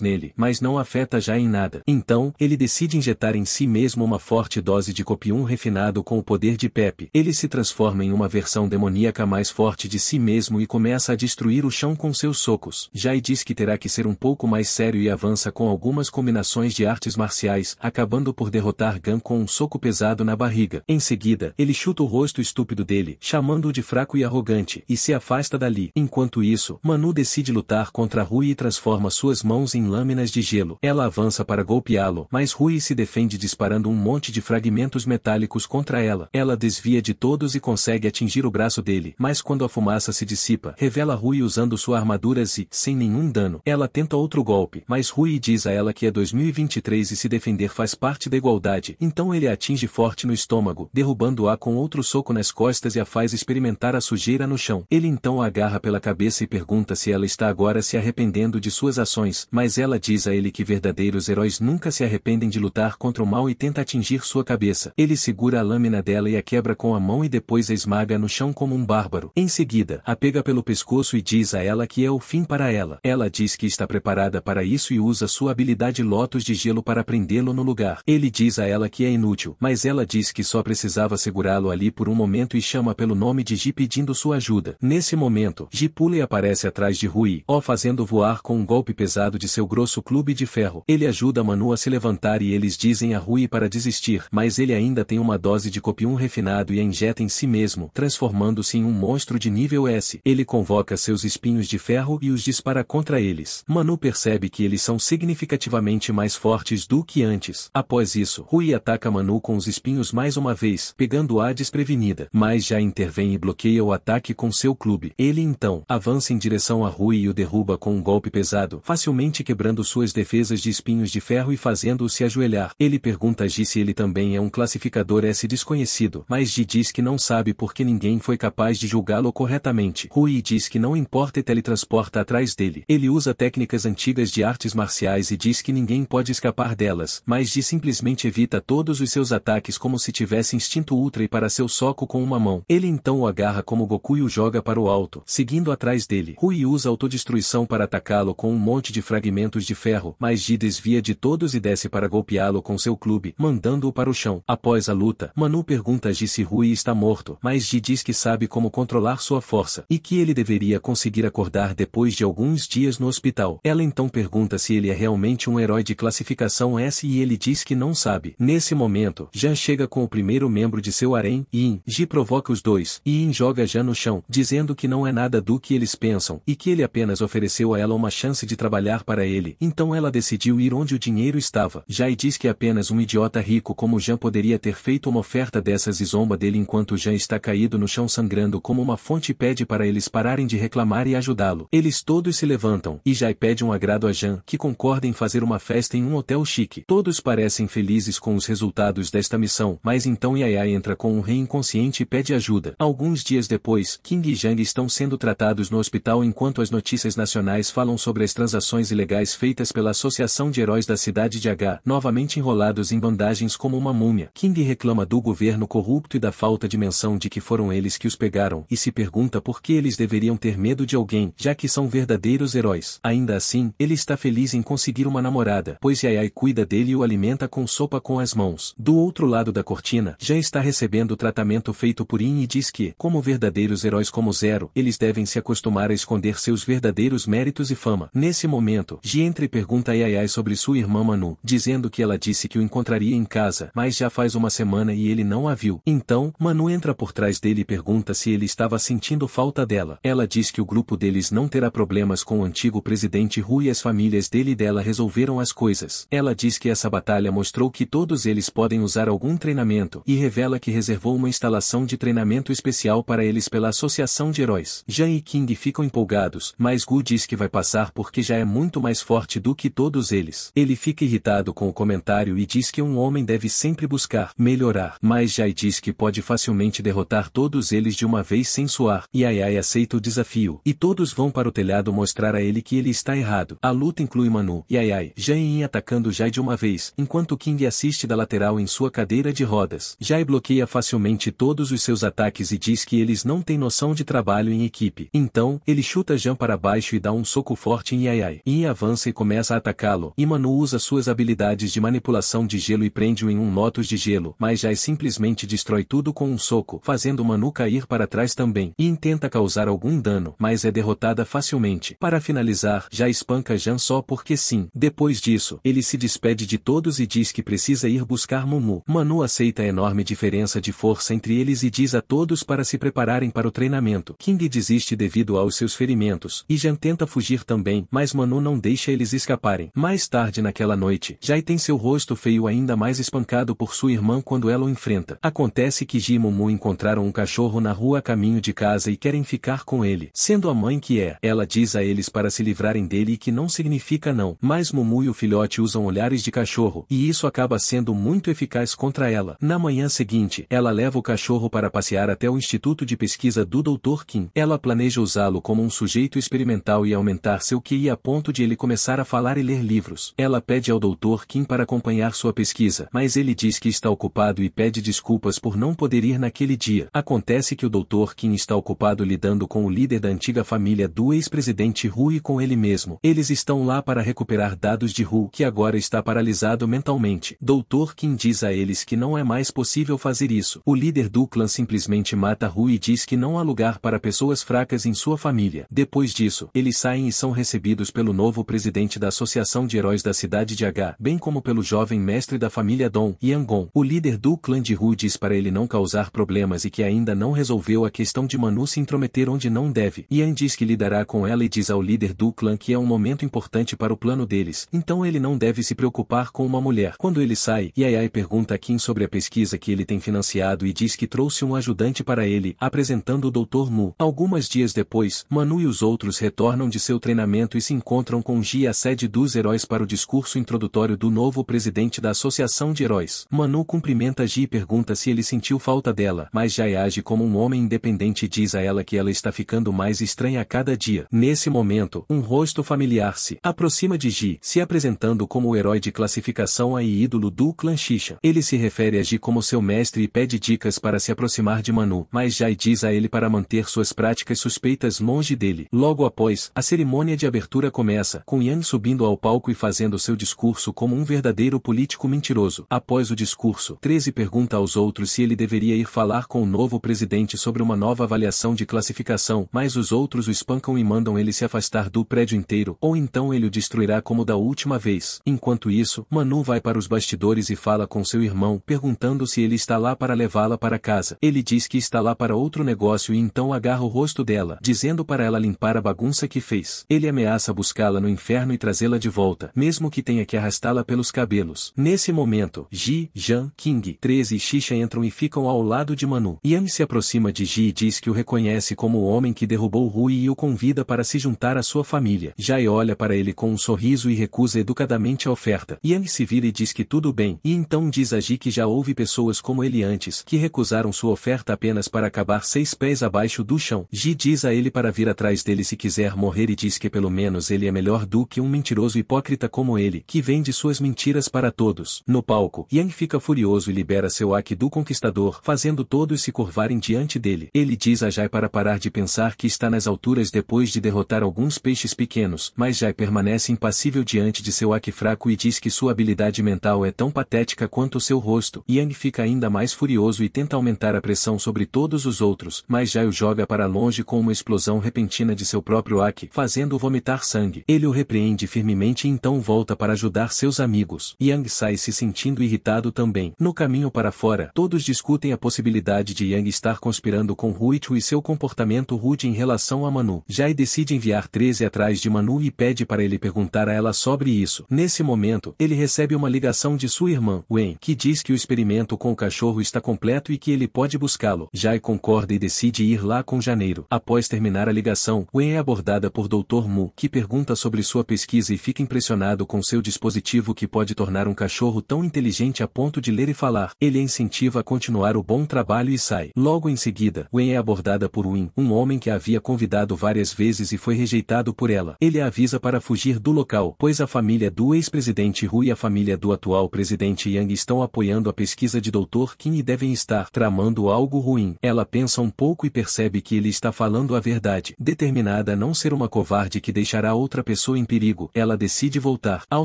nele, mas não afeta Já em nada. Então, ele decide injetar em si mesmo uma forte dose de copium refinado com o poder de Pepe. Ele se transforma em uma versão demoníaca mais forte de si mesmo e começa a destruir o chão com seus socos. Jai diz que terá que ser um pouco mais sério e avança com algumas combinações de artes marciais, acabando por derrotar Gun com um soco pesado na barriga. Em seguida, ele chuta o rosto estúpido dele, chamando-o de fraco e arrogante, e se afasta dali. Enquanto isso, Manu decide lutar contra Rui e transforma suas mãos em lâminas de gelo. Ela avança para golpeá-lo, mas Rui se defende disparando um monte de fragmentos metálicos contra ela. Ela desvia de todos e consegue atingir o braço dele, mas quando a fumaça se dissipa, revela Rui usando sua armadura e, sem nenhum dano, ela tenta outro golpe, mas Rui diz a ela que é 2023 e se defender faz parte da igualdade. Então ele a atinge forte no estômago, derrubando-a com outro soco nas costas e a faz experimentar a sujeira no chão. Ele então a agarra pela cabeça e pergunta se ela está agora se arrependendo de suas ações, mas ela diz a ele que verdadeiros heróis nunca se arrependem de lutar contra o mal e tenta atingir sua cabeça. Ele segura a lâmina dela e a quebra com a mão e depois a esmaga no chão como um bárbaro. Em seguida, a pega pelo pescoço e diz a ela que é o fim para ela. Ela diz que está preparada para isso e usa sua habilidade Lotus de Gelo para prendê-lo no lugar. Ele diz a ela que é inútil, mas ela diz que só precisava segurá-lo ali por um momento e chama pelo nome de Ji pedindo sua ajuda. Nesse momento, Ji pula e aparece atrás de Rui, fazendo voar com um golpe pesado de seu grosso clube de ferro. Ele ajuda Manu a se levantar e eles dizem a Rui para desistir, mas ele ainda tem uma dose de copium refinado e a injeta em si mesmo, transformando-se em um monstro de nível S. Ele convoca seus espinhos de ferro e os dispara contra eles. Manu percebe que eles são significativamente mais fortes do que antes. Após isso, Rui ataca Manu com os espinhos mais uma vez, pegando-a desprevenida, mas já intervém e bloqueia o ataque com seu clube. Ele então avança em direção a Rui e o derruba com um golpe pesado, facilmente quebrando suas defesas de espinhos de ferro e fazendo-o se ajoelhar. Ele pergunta a Ji se ele também é um classificador S desconhecido, mas Ji diz que não sabe porque ninguém foi capaz de julgá-lo corretamente. Rui diz que não importa e teletransporta atrás dele. Ele usa técnicas antigas de artes marciais e diz que ninguém pode escapar delas, mas Ji simplesmente evita todos os seus ataques como se tivesse instinto ultra e para seu soco com uma mão. Ele então o agarra como Goku e o joga para o alto, seguindo atrás dele. Rui usa autodestruição para atacá-lo com um monte de fragmentos de ferro, mas Ji desvia de todos e desce para golpeá-lo com seu clube, mandando-o para o chão. Após a luta, Manu pergunta a Ji se Rui está morto, mas Ji diz que sabe como controlar sua força, e que ele deveria conseguir acordar depois de alguns dias no hospital. Ela então pergunta se ele é realmente um herói de classificação S e ele diz que não sabe. Nesse momento, Jan chega com o primeiro membro de seu harém, Yin. Ji provoca os dois, e Yin joga Jan no chão, dizendo que não é nada do que eles pensam, e que ele apenas ofereceu a ela uma chance de trabalhar para ele. Então ela decidiu ir onde o dinheiro estava. Jai diz que apenas um idiota rico como Jan poderia ter feito uma oferta dessas e zomba dele enquanto Jan está caído no chão sangrando como uma fonte e pede para eles pararem de reclamar e ajudá-lo. Eles todos se levantam, e Jai pede um agrado a Jan, que concorda em fazer uma festa em um hotel chique. Todos parecem felizes com os resultados desta missão, mas então Yaya entra com um rei inconsciente e pede ajuda. Alguns dias depois, King e Jang estão sendo tratados no hospital enquanto as notícias nacionais falam sobre as transações ilegais feitas pela Associação de Heróis da cidade de H, novamente enrolados em bandagens como uma múmia. King reclama do governo corrupto e da falta de menção de que foram eles que os pegaram, e se pergunta por que eles deveriam ter medo de alguém, já que são verdadeiros heróis. Ainda assim, ele está feliz em conseguir uma namorada, pois Yayai cuida dele e o alimenta com sopa com as mãos. Do outro lado da cortina, já está recebendo o tratamento feito por Yin e diz que, como verdadeiros heróis como Zero, eles devem se acostumar a esconder seus verdadeiros méritos e fama. Nesse momento, Ji entra e pergunta a Yayai sobre sua irmã Manu, dizendo que ela disse que o encontraria em casa, mas já faz uma semana e ele não a viu. Então, Manu entra por trás dele e pergunta se ele estava sentindo falta dela. Ela diz que o grupo deles não terá problemas com o antigo presidente Rui e as famílias dele e dela resolveram as coisas. Ela diz que essa batalha mostrou que todos eles podem usar algum treinamento, e revela que reservou uma instalação de treinamento especial para eles pela Associação de Heróis. Jan e King ficam empolgados, mas Gu diz que vai passar porque já é muito mais forte do que todos eles. Ele fica irritado com o comentário e diz que um homem deve sempre buscar melhorar, mas Jai diz que pode facilmente derrotar todos eles de uma vez sem suar. Yayai aceita o desafio, e todos vão para o telhado mostrar a ele que ele está errado. A luta inclui Manu, Yayai, Jan e Yin atacando Jai de uma vez, enquanto King assiste da lateral em sua cadeira de rodas. Jai bloqueia facilmente todos os seus ataques ataques e diz que eles não têm noção de trabalho em equipe. Então, ele chuta Jean para baixo e dá um soco forte em Yai. Yin avança e começa a atacá-lo, e Manu usa suas habilidades de manipulação de gelo e prende-o em um lotus de gelo, mas Jai simplesmente destrói tudo com um soco, fazendo Manu cair para trás também. Yin tenta causar algum dano, mas é derrotada facilmente. Para finalizar, Jai espanca Jean só porque sim. Depois disso, ele se despede de todos e diz que precisa ir buscar Mumu. Manu aceita a enorme diferença de força entre eles e diz a todos para se prepararem para o treinamento. King desiste devido aos seus ferimentos, e Jean tenta fugir também, mas Manu não deixa eles escaparem. Mais tarde naquela noite, Jai tem seu rosto feio ainda mais espancado por sua irmã quando ela o enfrenta. Acontece que Ji e Mumu encontraram um cachorro na rua a caminho de casa e querem ficar com ele. Sendo a mãe que é, ela diz a eles para se livrarem dele e que não significa não. Mas Mumu e o filhote usam olhares de cachorro, e isso acaba sendo muito eficaz contra ela. Na manhã seguinte, ela leva o cachorro para passear até o Instituto de Pesquisa do Dr. Kim. Ela planeja usá-lo como um sujeito experimental e aumentar seu QI a ponto de ele começar a falar e ler livros. Ela pede ao Dr. Kim para acompanhar sua pesquisa, mas ele diz que está ocupado e pede desculpas por não poder ir naquele dia. Acontece que o Dr. Kim está ocupado lidando com o líder da antiga família do ex-presidente Hu e com ele mesmo. Eles estão lá para recuperar dados de Hu, que agora está paralisado mentalmente. Dr. Kim diz a eles que não é mais possível fazer isso. O líder do clã simplesmente mata Hu e diz que não há lugar para pessoas fracas em sua família. Depois disso, eles saem e são recebidos pelo novo presidente da Associação de Heróis da cidade de H, bem como pelo jovem mestre da família Dong, Yangon. O líder do clã de Hu diz para ele não causar problemas e que ainda não resolveu a questão de Manu se intrometer onde não deve. Yan diz que lidará com ela e diz ao líder do clã que é um momento importante para o plano deles, então ele não deve se preocupar com uma mulher. Quando ele sai, Yai pergunta a Kim sobre a pesquisa que ele tem financiado e diz que trouxe um ajudante para ele, apresentando o Dr. Mu. Alguns dias depois, Manu e os outros retornam de seu treinamento e se encontram com Ji à sede dos heróis para o discurso introdutório do novo presidente da Associação de Heróis. Manu cumprimenta Ji e pergunta se ele sentiu falta dela, mas Jai age como um homem independente e diz a ela que ela está ficando mais estranha a cada dia. Nesse momento, um rosto familiar se aproxima de Ji, se apresentando como o herói de classificação e ídolo do clã Shisha. Ele se refere a Ji como seu mestre e pede dicas para se aproximar de Manu, mas Jai diz a ele para manter suas práticas suspeitas longe dele. Logo após, a cerimônia de abertura começa, com Yang subindo ao palco e fazendo seu discurso como um verdadeiro político mentiroso. Após o discurso, 13 pergunta aos outros se ele deveria ir falar com o novo presidente sobre uma nova avaliação de classificação, mas os outros o espancam e mandam ele se afastar do prédio inteiro, ou então ele o destruirá como da última vez. Enquanto isso, Manu vai para os bastidores e fala com seu irmão, perguntando se ele está lá para levá-la para casa. Ele diz que está lá para outro negócio e então agarra o rosto dela, dizendo para ela limpar a bagunça que fez. Ele ameaça buscá-la no inferno e trazê-la de volta, mesmo que tenha que arrastá-la pelos cabelos. Nesse momento, Ji, Jean, King, 13 e Shisha entram e ficam ao lado de Manu. Yang se aproxima de Ji e diz que o reconhece como o homem que derrubou Rui e o convida para se juntar à sua família. Jai olha para ele com um sorriso e recusa educadamente a oferta. Yang se vira e diz que tudo bem, e então diz a Ji que já houve pessoas como ele antes, que recusaram sua oferta apenas para acabar 6 pés abaixo do chão. Ji diz a ele para vir atrás dele se quiser morrer e diz que pelo menos ele é melhor do que um mentiroso hipócrita como ele, que vende suas mentiras para todos. No palco, Yang fica furioso e libera seu Haki do Conquistador, fazendo todos se curvarem diante dele. Ele diz a Jai para parar de pensar que está nas alturas depois de derrotar alguns peixes pequenos, mas Jai permanece impassível diante de seu Haki fraco e diz que sua habilidade mental é tão patética quanto o seu rosto. Yang fica ainda mais furioso e tenta aumentar a pressão sobre todos os outros, mas Jai o joga para longe com uma explosão repentina de seu próprio Haki, fazendo-o vomitar sangue. Ele o repreende firmemente e então volta para ajudar seus amigos. Yang sai se sentindo irritado também. No caminho para fora, todos discutem a possibilidade de Yang estar conspirando com Ruichu e seu comportamento rude em relação a Manu. Jai decide enviar 13 atrás de Manu e pede para ele perguntar a ela sobre isso. Nesse momento, ele recebe uma ligação de sua irmã, Wen, que diz que o experimento com o cachorro está completo e que ele pode buscá-lo. Jai concorda e decide ir lá com Janeiro. Após terminar a ligação, Wen é abordada por Dr. Mu, que pergunta sobre sua pesquisa e fica impressionado com seu dispositivo que pode tornar um cachorro tão inteligente a ponto de ler e falar. Ele a incentiva a continuar o bom trabalho e sai. Logo em seguida, Wen é abordada por Win, um homem que a havia convidado várias vezes e foi rejeitado por ela. Ele a avisa para fugir do local, pois a família do ex-presidente Hu e a família do atual presidente Yang estão apoiando a pesquisa de Dr. Kim e devem estar tramando algo algo ruim. Ela pensa um pouco e percebe que ele está falando a verdade. Determinada a não ser uma covarde que deixará outra pessoa em perigo, ela decide voltar. Ao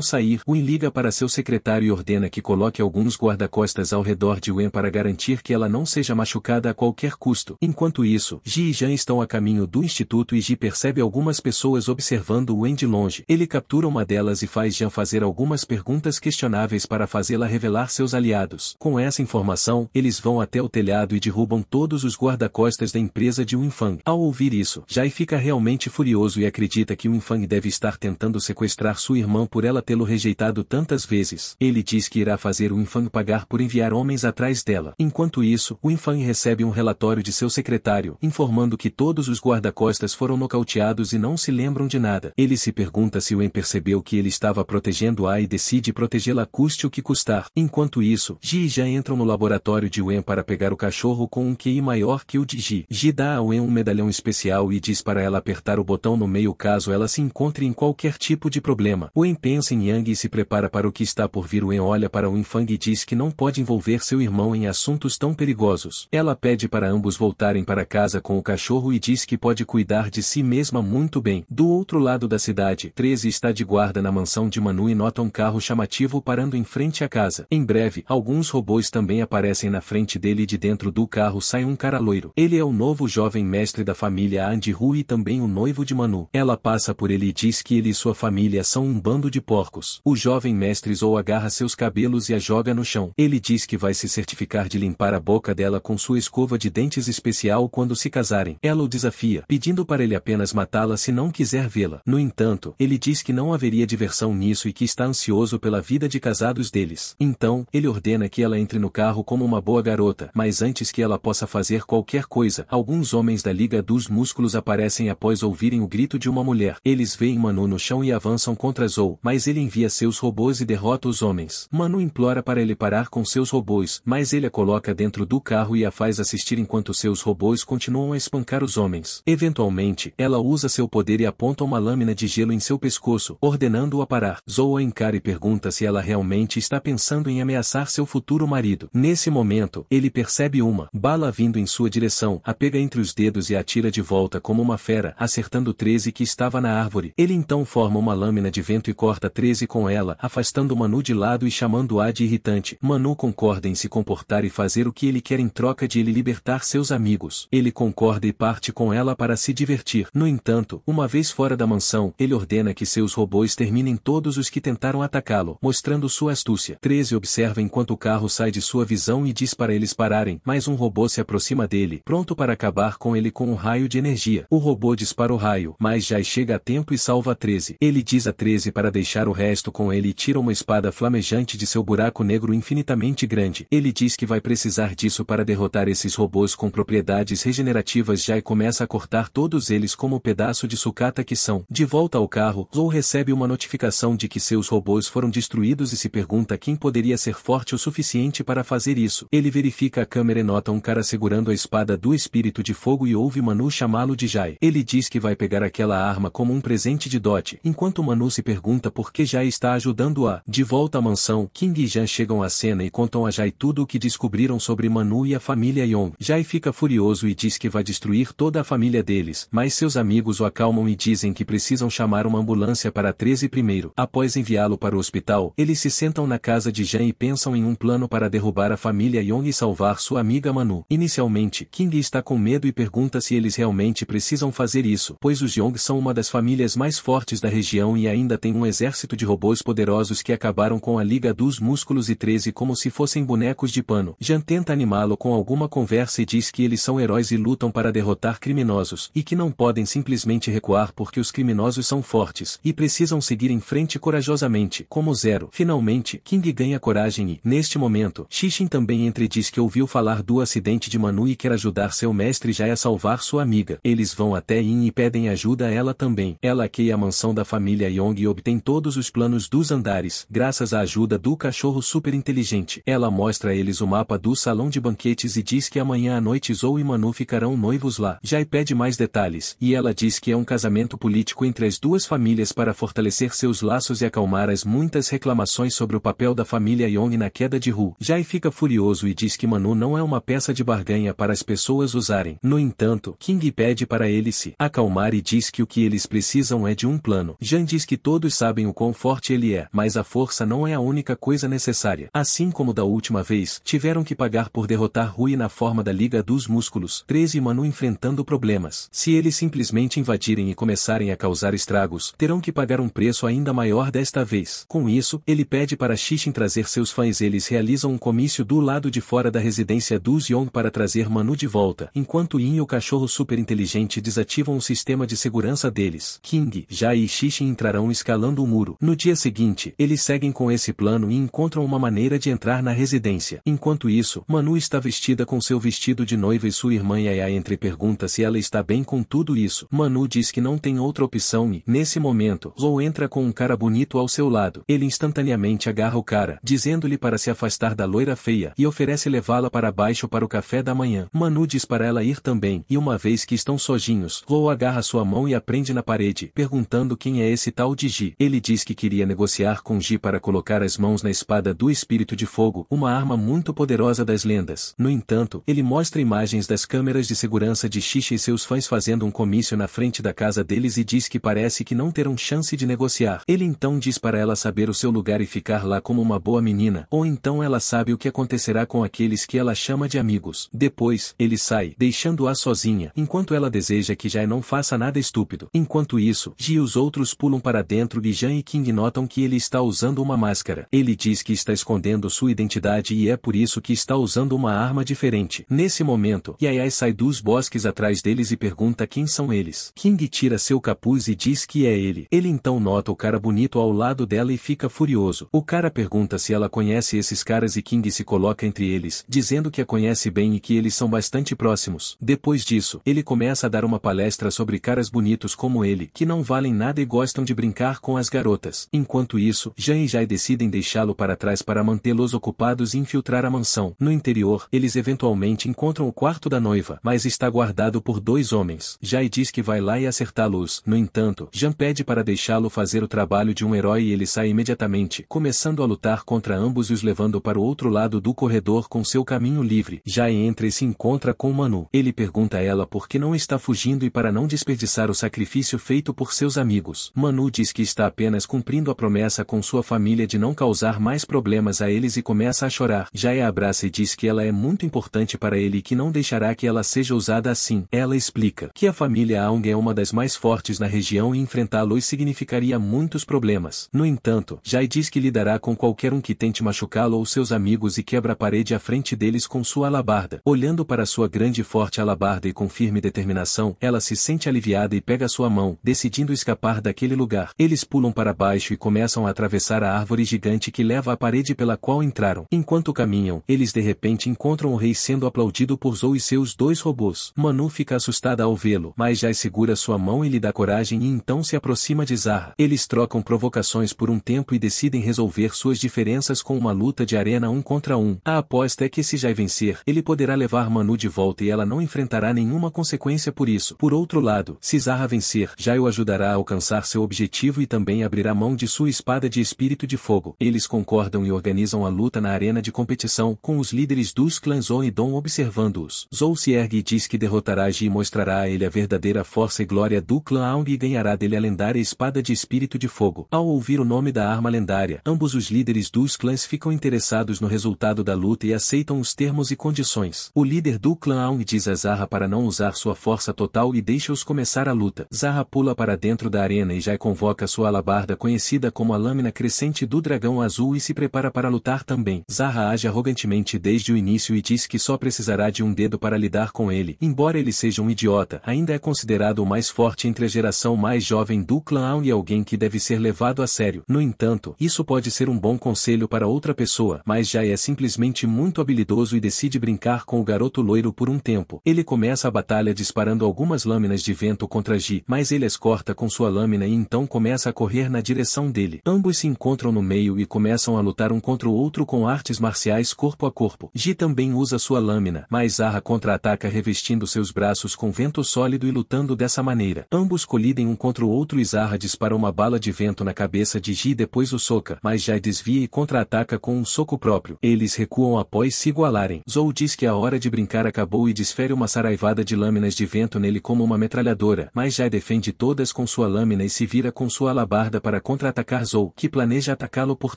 sair, Wen liga para seu secretário e ordena que coloque alguns guarda-costas ao redor de Wen para garantir que ela não seja machucada a qualquer custo. Enquanto isso, Ji e Jan estão a caminho do instituto e Ji percebe algumas pessoas observando Wen de longe. Ele captura uma delas e faz Jan fazer algumas perguntas questionáveis para fazê-la revelar seus aliados. Com essa informação, eles vão até o telhado e derrubam todos os guarda-costas da empresa de Winfang. Ao ouvir isso, Jai fica realmente furioso e acredita que Winfang deve estar tentando sequestrar sua irmã por ela tê-lo rejeitado tantas vezes. Ele diz que irá fazer Winfang pagar por enviar homens atrás dela. Enquanto isso, Winfang recebe um relatório de seu secretário, informando que todos os guarda-costas foram nocauteados e não se lembram de nada. Ele se pergunta se Wen percebeu que ele estava protegendo-a e decide protegê-la custe o que custar. Enquanto isso, Ji e Jan entram no laboratório de Wen para pegar o cachorro com um QI maior que o de Ji. Ji dá a Wen um medalhão especial e diz para ela apertar o botão no meio caso ela se encontre em qualquer tipo de problema. Wen pensa em Yang e se prepara para o que está por vir. Wen olha para Winfang e diz que não pode envolver seu irmão em assuntos tão perigosos. Ela pede para ambos voltarem para casa com o cachorro e diz que pode cuidar de si mesma muito bem. Do outro lado da cidade, 13 está de guarda na mansão de Manu e nota um carro chamativo parando em frente à casa. Em breve, alguns robôs também aparecem na frente dele e de dentro do carro sai um cara loiro. Ele é o novo jovem mestre da família Andy-Hu e também o noivo de Manu. Ela passa por ele e diz que ele e sua família são um bando de porcos. O jovem mestre Zou agarra seus cabelos e a joga no chão. Ele diz que vai se certificar de limpar a boca dela com sua escova de dentes especial quando se casarem. Ela o desafia, pedindo para ele apenas matá-la se não quiser vê-la. No entanto, ele diz que não haveria diversão nisso e que está ansioso pela vida de casados deles. Então, ele ordena que ela entre no carro como uma boa garota, mas antes que ela possa fazer qualquer coisa, alguns homens da Liga dos Músculos aparecem após ouvirem o grito de uma mulher. Eles veem Manu no chão e avançam contra Zou, mas ele envia seus robôs e derrota os homens. Manu implora para ele parar com seus robôs, mas ele a coloca dentro do carro e a faz assistir enquanto seus robôs continuam a espancar os homens. Eventualmente, ela usa seu poder e aponta uma lâmina de gelo em seu pescoço, ordenando-o a parar. Zou a encara e pergunta se ela realmente está pensando em ameaçar seu futuro marido. Nesse momento, ele percebe uma bala vindo em sua direção, a pega entre os dedos e a atira de volta como uma fera, acertando 13 que estava na árvore. Ele então forma uma lâmina de vento e corta 13 com ela, afastando Manu de lado e chamando-a de irritante. Manu concorda em se comportar e fazer o que ele quer em troca de ele libertar seus amigos. Ele concorda e parte com ela para se divertir. No entanto, uma vez fora da mansão, ele ordena que seus robôs terminem todos os que tentaram atacá-lo, mostrando sua astúcia. 13 observa enquanto o carro sai de sua visão e diz para eles pararem, mas um robô se aproxima dele, pronto para acabar com ele com um raio de energia. O robô dispara o raio, mas já chega a tempo e salva 13. Ele diz a 13 para deixar o resto com ele e tira uma espada flamejante de seu buraco negro infinitamente grande. Ele diz que vai precisar disso para derrotar esses robôs com propriedades regenerativas já e começa a cortar todos eles como pedaço de sucata que são. De volta ao carro, Zou recebe uma notificação de que seus robôs foram destruídos e se pergunta quem poderia ser forte o suficiente para fazer isso. Ele verifica a câmera e nota um cara segurando a espada do espírito de fogo e ouve Manu chamá-lo de Jai. Ele diz que vai pegar aquela arma como um presente de dote, enquanto Manu se pergunta por que Jai está ajudando-a. De volta à mansão, King e Jan chegam à cena e contam a Jai tudo o que descobriram sobre Manu e a família Yong. Jai fica furioso e diz que vai destruir toda a família deles, mas seus amigos o acalmam e dizem que precisam chamar uma ambulância para 13 primeiro. Após enviá-lo para o hospital, eles se sentam na casa de Jan e pensam em um plano para derrubar a família Yong e salvar sua amiga Manu. Inicialmente, King está com medo e pergunta se eles realmente precisam fazer isso, pois os Yong são uma das famílias mais fortes da região e ainda tem um exército de robôs poderosos que acabaram com a Liga dos Músculos e 13 como se fossem bonecos de pano. Jan tenta animá-lo com alguma conversa e diz que eles são heróis e lutam para derrotar criminosos, e que não podem simplesmente recuar porque os criminosos são fortes, e precisam seguir em frente corajosamente, como Zero. Finalmente, King ganha coragem e, neste momento, Xixin também entra e diz que ouviu falar do acidente de Manu e quer ajudar seu mestre Jai a salvar sua amiga. Eles vão até Yin e pedem ajuda a ela também. Ela hackeia a mansão da família Yong e obtém todos os planos dos andares, graças à ajuda do cachorro super inteligente. Ela mostra a eles o mapa do salão de banquetes e diz que amanhã à noite Zou e Manu ficarão noivos lá. Jai pede mais detalhes, e ela diz que é um casamento político entre as duas famílias para fortalecer seus laços e acalmar as muitas reclamações sobre o papel da família Yong na queda de Hu. Jai fica furioso e diz que Manu não é uma peça promessa de barganha para as pessoas usarem. No entanto, King pede para ele se acalmar e diz que o que eles precisam é de um plano. Jan diz que todos sabem o quão forte ele é, mas a força não é a única coisa necessária. Assim como da última vez, tiveram que pagar por derrotar Rui na forma da Liga dos Músculos. 13 e Manu enfrentando problemas. Se eles simplesmente invadirem e começarem a causar estragos, terão que pagar um preço ainda maior desta vez. Com isso, ele pede para Shishin trazer seus fãs. Eles realizam um comício do lado de fora da residência dos Young para trazer Manu de volta, enquanto Yin e o cachorro super inteligente desativam o sistema de segurança deles. King, Jai e Shishin entrarão escalando o muro. No dia seguinte, eles seguem com esse plano e encontram uma maneira de entrar na residência. Enquanto isso, Manu está vestida com seu vestido de noiva e sua irmã Yaya pergunta se ela está bem com tudo isso. Manu diz que não tem outra opção e, nesse momento, Zou entra com um cara bonito ao seu lado. Ele instantaneamente agarra o cara, dizendo-lhe para se afastar da loira feia, e oferece levá-la para baixo para o café da manhã. Manu diz para ela ir também, e uma vez que estão sozinhos, Zou agarra sua mão e a prende na parede, perguntando quem é esse tal de Ji. Ele diz que queria negociar com Ji para colocar as mãos na espada do Espírito de Fogo, uma arma muito poderosa das lendas. No entanto, ele mostra imagens das câmeras de segurança de Shisha e seus fãs fazendo um comício na frente da casa deles e diz que parece que não terão chance de negociar. Ele então diz para ela saber o seu lugar e ficar lá como uma boa menina, ou então ela sabe o que acontecerá com aqueles que ela chama de amigos. Depois, ele sai, deixando-a sozinha, enquanto ela deseja que Jai não faça nada estúpido. Enquanto isso, Ji e os outros pulam para dentro e Jan e King notam que ele está usando uma máscara. Ele diz que está escondendo sua identidade e é por isso que está usando uma arma diferente. Nesse momento, Yaya sai dos bosques atrás deles e pergunta quem são eles. King tira seu capuz e diz que é ele. Ele então nota o cara bonito ao lado dela e fica furioso. O cara pergunta se ela conhece esses caras e King se coloca entre eles, dizendo que a conhece bem e que eles são bastante próximos. Depois disso, ele começa a dar uma palestra sobre caras bonitos como ele, que não valem nada e gostam de brincar com as garotas. Enquanto isso, Jan e Jai decidem deixá-lo para trás para mantê-los ocupados e infiltrar a mansão. No interior, eles eventualmente encontram o quarto da noiva, mas está guardado por dois homens. Jai diz que vai lá e acertá-los. No entanto, Jan pede para deixá-lo fazer o trabalho de um herói e ele sai imediatamente, começando a lutar contra ambos e os levando para o outro lado do corredor com seu caminho livre. Jai entra e se encontra com Manu. Ele pergunta a ela por que não está fugindo e para não desperdiçar o sacrifício feito por seus amigos. Manu diz que está apenas cumprindo a promessa com sua família de não causar mais problemas a eles e começa a chorar. Jai a abraça e diz que ela é muito importante para ele e que não deixará que ela seja usada assim. Ela explica que a família Aung é uma das mais fortes na região e enfrentá-los significaria muitos problemas. No entanto, Jai diz que lidará com qualquer um que tente machucá-lo ou seus amigos e quebra a parede à frente deles com sua alabarda. Olhando para sua grande e forte alabarda e com firme determinação, ela se sente aliviada e pega sua mão, decidindo escapar daquele lugar. Eles pulam para baixo e começam a atravessar a árvore gigante que leva à parede pela qual entraram. Enquanto caminham, eles de repente encontram o rei sendo aplaudido por Zou e seus dois robôs. Manu fica assustada ao vê-lo, mas Jai segura sua mão e lhe dá coragem e então se aproxima de Zahra. Eles trocam provocações por um tempo e decidem resolver suas diferenças com uma luta de arena 1 contra 1. A aposta é que se Jai vencer, ele poderá levar Manu de volta e ela não enfrentará nenhuma consequência por isso. Por outro lado, se Zahra vencer, Jai o ajudará a alcançar seu objetivo e também abrirá mão de sua espada de espírito de fogo. Eles concordam e organizam a luta na arena de competição, com os líderes dos clãs Zou e Dong observando-os. Zou se ergue e diz que derrotará Ji e mostrará a ele a verdadeira força e glória do clã Aung e ganhará dele a lendária espada de espírito de fogo. Ao ouvir o nome da arma lendária, ambos os líderes dos clãs ficam interessados no resultado da luta e aceitam os termos e condições. O líder do clã Aung diz a Zahra para não usar sua força total e deixa-os começar a luta. Zahra pula para dentro da arena e Jai convoca sua alabarda conhecida como a lâmina crescente do dragão azul e se prepara para lutar também. Zahra age arrogantemente desde o início e diz que só precisará de um dedo para lidar com ele. Embora ele seja um idiota, ainda é considerado o mais forte entre a geração mais jovem do clã Aung e alguém que deve ser levado a sério. No entanto, isso pode ser um bom conselho para outra pessoa, mas Jai é simplesmente muito habilidoso e decide brincar com o garoto loiro por um tempo. Ele começa a batalha disparando algumas lâminas de vento contra Ji, mas ele as corta com sua lâmina e então começa a correr na direção dele. Ambos se encontram no meio e começam a lutar um contra o outro com artes marciais corpo a corpo. Ji também usa sua lâmina, mas Zahra contra-ataca revestindo seus braços com vento sólido e lutando dessa maneira. Ambos colidem um contra o outro e Zahra dispara uma bala de vento na cabeça de Ji e depois o soca, mas Jai desvia e contra-ataca com um soco próprio. Eles recuam após se igualarem. Zou Zhou diz que a hora de brincar acabou e desfere uma saraivada de lâminas de vento nele como uma metralhadora, mas Jai defende todas com sua lâmina e se vira com sua alabarda para contra-atacar Zhou, que planeja atacá-lo por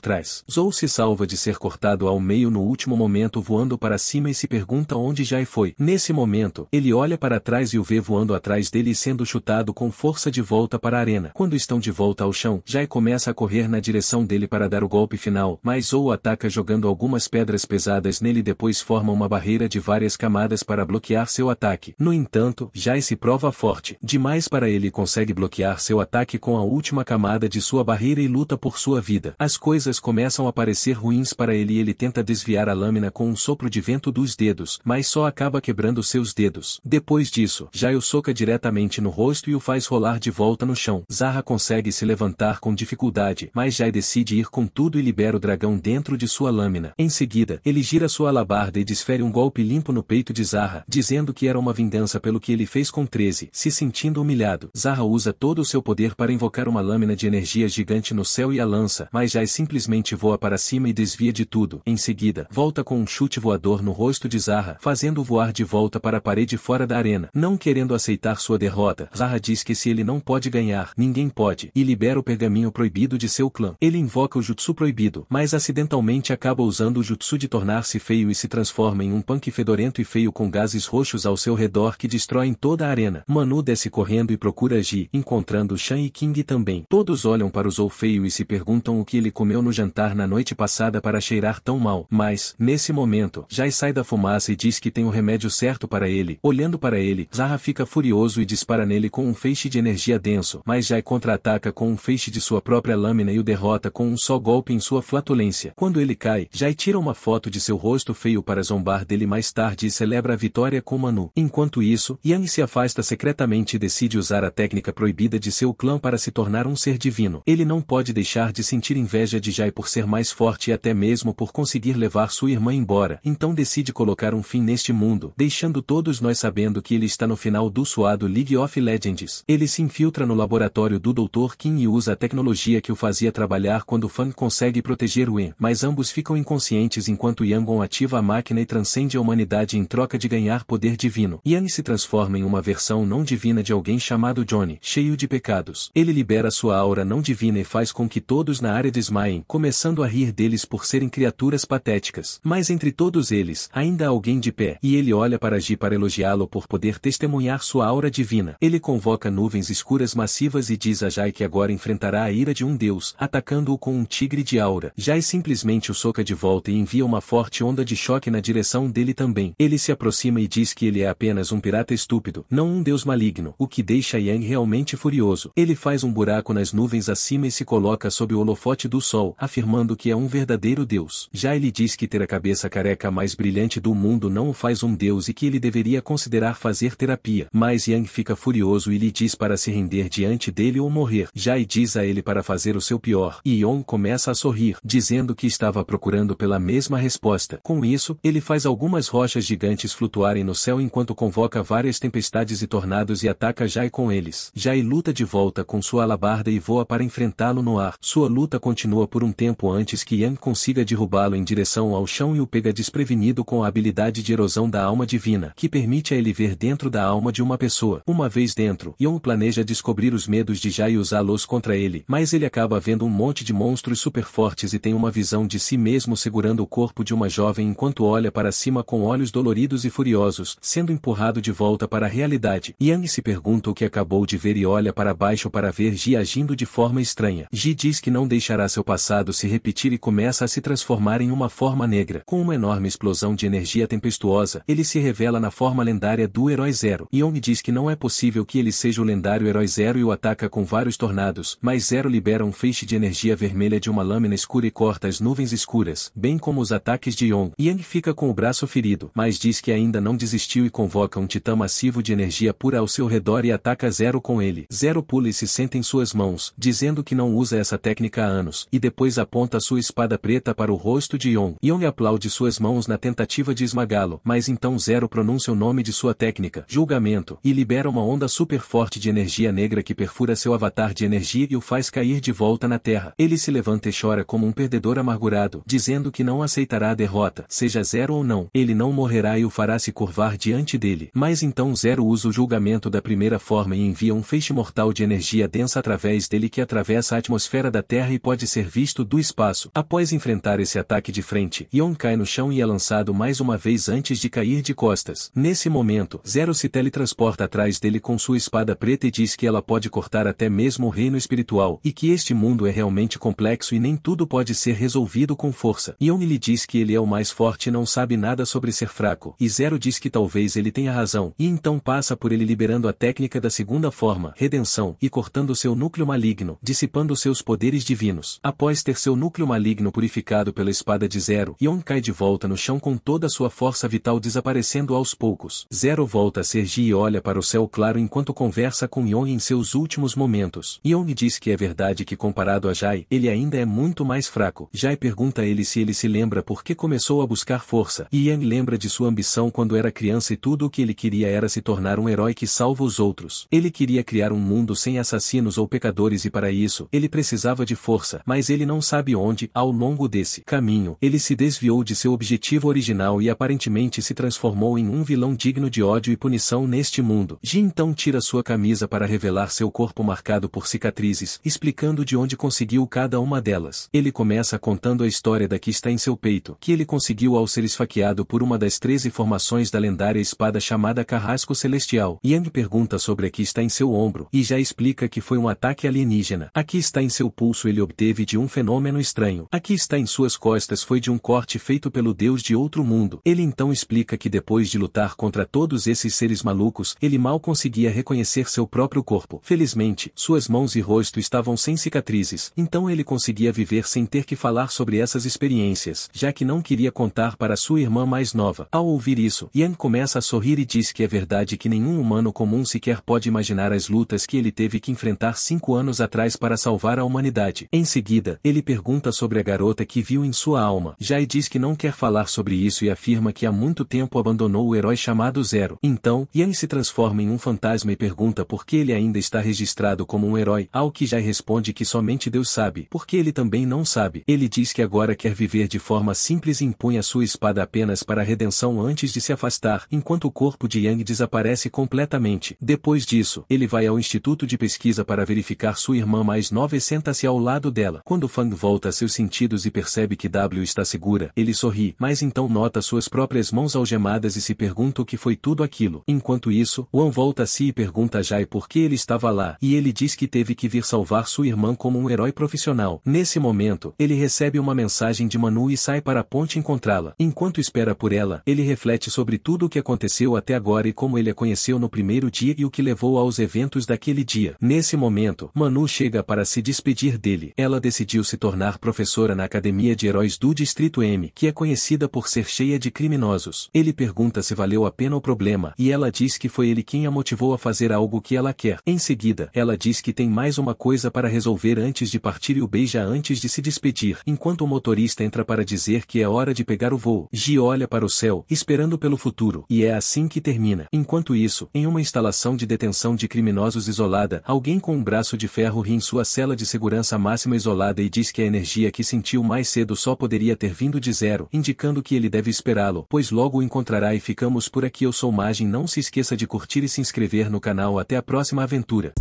trás. Zhou se salva de ser cortado ao meio no último momento voando para cima e se pergunta onde Jai foi. Nesse momento, ele olha para trás e o vê voando atrás dele e sendo chutado com força de volta para a arena. Quando estão de volta ao chão, Jai começa a correr na direção dele para dar o golpe final, mas Zhou o ataca jogando algumas pedras pesadas nele e depois forma uma barreira de várias camadas para bloquear seu ataque. No entanto, Jai se prova forte demais para ele e consegue bloquear seu ataque com a última camada de sua barreira e luta por sua vida. As coisas começam a parecer ruins para ele e ele tenta desviar a lâmina com um sopro de vento dos dedos, mas só acaba quebrando seus dedos. Depois disso, Jai o soca diretamente no rosto e o faz rolar de volta no chão. Zarra consegue se levantar com dificuldade, mas Jai decide ir com tudo e libera o dragão dentro de sua lâmina. Em seguida, ele gira sua alabarda e desfere um golpe limpo no peito de Zarra, dizendo que era uma vingança pelo que ele fez com 13, se sentindo humilhado. Zarra usa todo o seu poder para invocar uma lâmina de energia gigante no céu e a lança, mas Jai simplesmente voa para cima e desvia de tudo. Em seguida, volta com um chute voador no rosto de Zarra, fazendo-o voar de volta para a parede fora da arena. Não querendo aceitar sua derrota, Zarra diz que se ele não pode ganhar, ninguém pode, e libera o pergaminho proibido de seu clã. Ele invoca o jutsu proibido, mas acidentalmente acaba usando o jutsu de tornar-se feio e se transforma em um punk fedorento e feio com gases roxos ao seu redor que destroem toda a arena. Manu desce correndo e procura Ji, encontrando Shan e King também. Todos olham para o Zou feio e se perguntam o que ele comeu no jantar na noite passada para cheirar tão mal. Mas, nesse momento, Jai sai da fumaça e diz que tem o remédio certo para ele. Olhando para ele, Zarra fica furioso e dispara nele com um feixe de energia denso, mas Jai contra-ataca com um feixe de sua própria lâmina e o derrota com um só golpe em sua flatulência. Quando ele cai, Jai tira uma foto de seu rosto feio para zombar dele mais tarde e celebra a vitória com Manu. Enquanto isso, Yang se afasta secretamente e decide usar a técnica proibida de seu clã para se tornar um ser divino. Ele não pode deixar de sentir inveja de Jai por ser mais forte e até mesmo por conseguir levar sua irmã embora, então decide colocar um fim neste mundo, deixando todos nós sabendo que ele está no final do suado League of Legends. Ele se infiltra no laboratório do Dr. Kim e usa a tecnologia que o fazia trabalhar quando Fang consegue proteger Wen, mas ambos ficam inconscientes enquanto Yangon ativa a máquina e transcende a humanidade em troca de ganhar poder divino. Yang se transforma em uma versão não divina de alguém chamado Johnny, cheio de pecados. Ele libera sua aura não divina e faz com que todos na área desmaiem, começando a rir deles por serem criaturas patéticas. Mas entre todos eles, ainda há alguém de pé, e ele olha para Ji para elogiá-lo por poder testemunhar sua aura divina. Ele convoca nuvens escuras massivas e diz a Jai que agora enfrentará a ira de um deus, atacando-o com um tigre de aura. Jai simplesmente o soca de volta e envia uma forte onda de choque na direção dele também. Ele se aproxima e diz que ele é apenas um pirata estúpido, não um deus maligno, o que deixa Yang realmente furioso. Ele faz um buraco nas nuvens acima e se coloca sob o holofote do sol, afirmando que é um verdadeiro deus. Jai lhe diz que ter a cabeça careca mais brilhante do mundo não o faz um deus e que ele deveria considerar fazer terapia. Mas Yang fica furioso e lhe diz para se render diante dele ou morrer. Jai diz a ele para fazer o seu pior, e Yon começa a sorrir, dizendo que estava procurando pela mesma resposta. Com isso, ele faz algumas rochas gigantes flutuarem no céu enquanto convoca várias tempestades e tornados e ataca Jai com eles. Jai luta de volta com sua alabarda e voa para enfrentá-lo no ar. Sua luta continua por um tempo antes que Yang consiga derrubá-lo em direção ao chão e o pega desprevenido com a habilidade de erosão da alma divina, que permite a ele ver dentro da alma de uma pessoa. Uma vez dentro, Yon planeja descobrir os medos de Jai e usá-los contra ele, mas ele acaba vendo um monte de monstros super fortes e tem uma visão de si mesmo segurando o corpo de uma jovem enquanto olha para cima com olhos doloridos e furiosos, sendo empurrado de volta para a realidade. Yang se pergunta o que acabou de ver e olha para baixo para ver Ji agindo de forma estranha. Ji diz que não deixará seu passado se repetir e começa a se transformar em uma forma negra. Com uma enorme explosão de energia tempestuosa, ele se revela na forma lendária do Herói Zero. Yong diz que não é possível que ele seja o lendário Herói Zero e o ataca com vários tornados, mas Zero libera um feixe de energia vermelha de uma lâmina escura e corta as nuvens escuras, bem como os ataques de Yong. Yang fica com o braço ferido, mas diz que ainda não desistiu e convoca um titã massivo de energia pura ao seu redor e ataca Zero com ele. Zero pula e se senta em suas mãos, dizendo que não usa essa técnica há anos, e depois aponta sua espada preta para o rosto de Yong. Yong aplaude suas mãos na tentativa de esmagá-lo, mas então Zero pronuncia o nome de sua técnica, julgamento, e libera uma onda super forte de energia negra que perfura seu avatar de energia e o faz cair de volta na terra. Ele se levanta e chora como um perdedor amargurado, dizendo que não aceitará a derrota, seja Zero ou não, ele não morrerá e o fará se curvar diante dele. Mas então Zero usa o julgamento da primeira forma e envia um feixe mortal de energia densa através dele que atravessa a atmosfera da Terra e pode ser visto do espaço. Após enfrentar esse ataque de frente, Yeon cai no chão e é lançado mais uma vez antes de cair de costas. Nesse momento, Zero se teletransporta atrás dele com sua espada preta e diz que ela pode cortar até mesmo o reino espiritual, e que este mundo é realmente complexo e nem tudo pode ser resolvido com força. Yeon lhe diz que ele é o mais forte e não sabe nada sobre ser fraco, e Zero diz que talvez ele tenha razão, e então passa por ele liberando a técnica da segunda forma, redenção, e cortando seu núcleo maligno, dissipando seus poderes divinos. Após ter seu núcleo maligno purificado pela espada de Zero, Yeon cai de volta no chão com toda a sua força vital desaparecendo aos poucos. Zero volta a ser Ji e olha para o céu claro enquanto conversa com Yeon em seus últimos momentos. Yeon lhe diz que é verdade que comparado a Jae, ele ainda é muito mais fraco. Jae pergunta a ele se ele se lembra por que começou a buscar força, e Yeon lembra de sua ambição quando era criança e tudo o que ele queria era se tornar um herói que salva os outros. Ele queria criar um mundo sem assassinos ou pecadores e para isso, ele precisava de força, mas ele não sabe onde. Ao longo desse caminho, ele se desviou de seu objetivo original e aparentemente se transformou em um vilão digno de ódio e punição neste mundo. Ji então tira sua camisa para revelar seu corpo marcado por cicatrizes, explicando de onde conseguiu cada uma delas. Ele começa contando a história da que está em seu peito, que ele conseguiu ao ser esfaqueado por uma das 13 formações da lendária espada chamada Carrasco Celestial. Yang pergunta sobre a que está em seu ombro, e já explica que foi um ataque alienígena. Aqui está em seu pulso ele obteve de um fenômeno estranho. Aqui está em suas costas foi de um corte feito pelo deus de outro mundo. Ele então explica que depois de lutar contra todos esses seres malucos, ele mal conseguia reconhecer seu próprio corpo. Felizmente, suas mãos e rosto estavam sem cicatrizes, então ele conseguia viver sem ter que falar sobre essas experiências, já que não queria contar para sua irmã mais nova. Ao ouvir isso, Yang começa a sorrir e diz que é verdade que nenhum humano comum sequer pode imaginar as lutas que ele teve que enfrentar 5 anos atrás para salvar a humanidade. Em seguida, ele pergunta sobre a garota que viu em sua alma. Jae diz que não quer falar sobre isso e afirma que há muito tempo abandonou o herói chamado Zero. Então, Yang se transforma em um fantasma e pergunta por que ele ainda está registrado como um herói, ao que Jae responde que somente Deus sabe, porque ele também não sabe. Ele diz que agora quer viver de forma simples e empunha sua espada apenas para a redenção antes de se afastar, enquanto o corpo de Yang desaparece completamente. Depois disso, ele vai ao instituto de pesquisa para verificar sua irmã mais nova e senta-se ao lado dela. Quando Fang volta a seus sentidos e percebe que W está segura, ele sorri, mas então nota suas próprias mãos algemadas e se pergunta o que foi tudo aquilo. Enquanto isso, Wan volta a si e pergunta a Jae por que ele estava lá, e ele diz que teve que vir salvar sua irmã como um herói profissional. Nesse momento, ele recebe uma mensagem de Manu e sai para a ponte encontrá-la. Enquanto espera por ela, ele reflete sobre tudo o que aconteceu até agora e como ele a conheceu no primeiro dia e o que levou aos eventos daquele dia. Nesse momento, Manu chega para se despedir dele. Ela decidiu se tornar professora na Academia de Heróis do Distrito M, que é conhecida por ser cheia de criminosos. Ele pergunta se valeu a pena o problema, e ela diz que foi ele quem a motivou a fazer algo que ela quer. Em seguida, ela diz que tem mais uma coisa para resolver antes de partir e o beija antes de se despedir, enquanto o motorista entra para dizer que é hora de pegar o voo. Ji olha para o céu, esperando pelo futuro, e é assim que termina. Enquanto isso, em uma instalação de detenção de criminosos isolada, alguém com um braço de ferro ri em sua cela de segurança máxima isolada e diz que a energia que sentiu mais cedo só poderia ter vindo de Zero, indicando que ele deve esperá-lo, pois logo o encontrará. E ficamos por aqui. Eu sou Magin, não se esqueça de curtir e se inscrever no canal. Até a próxima aventura.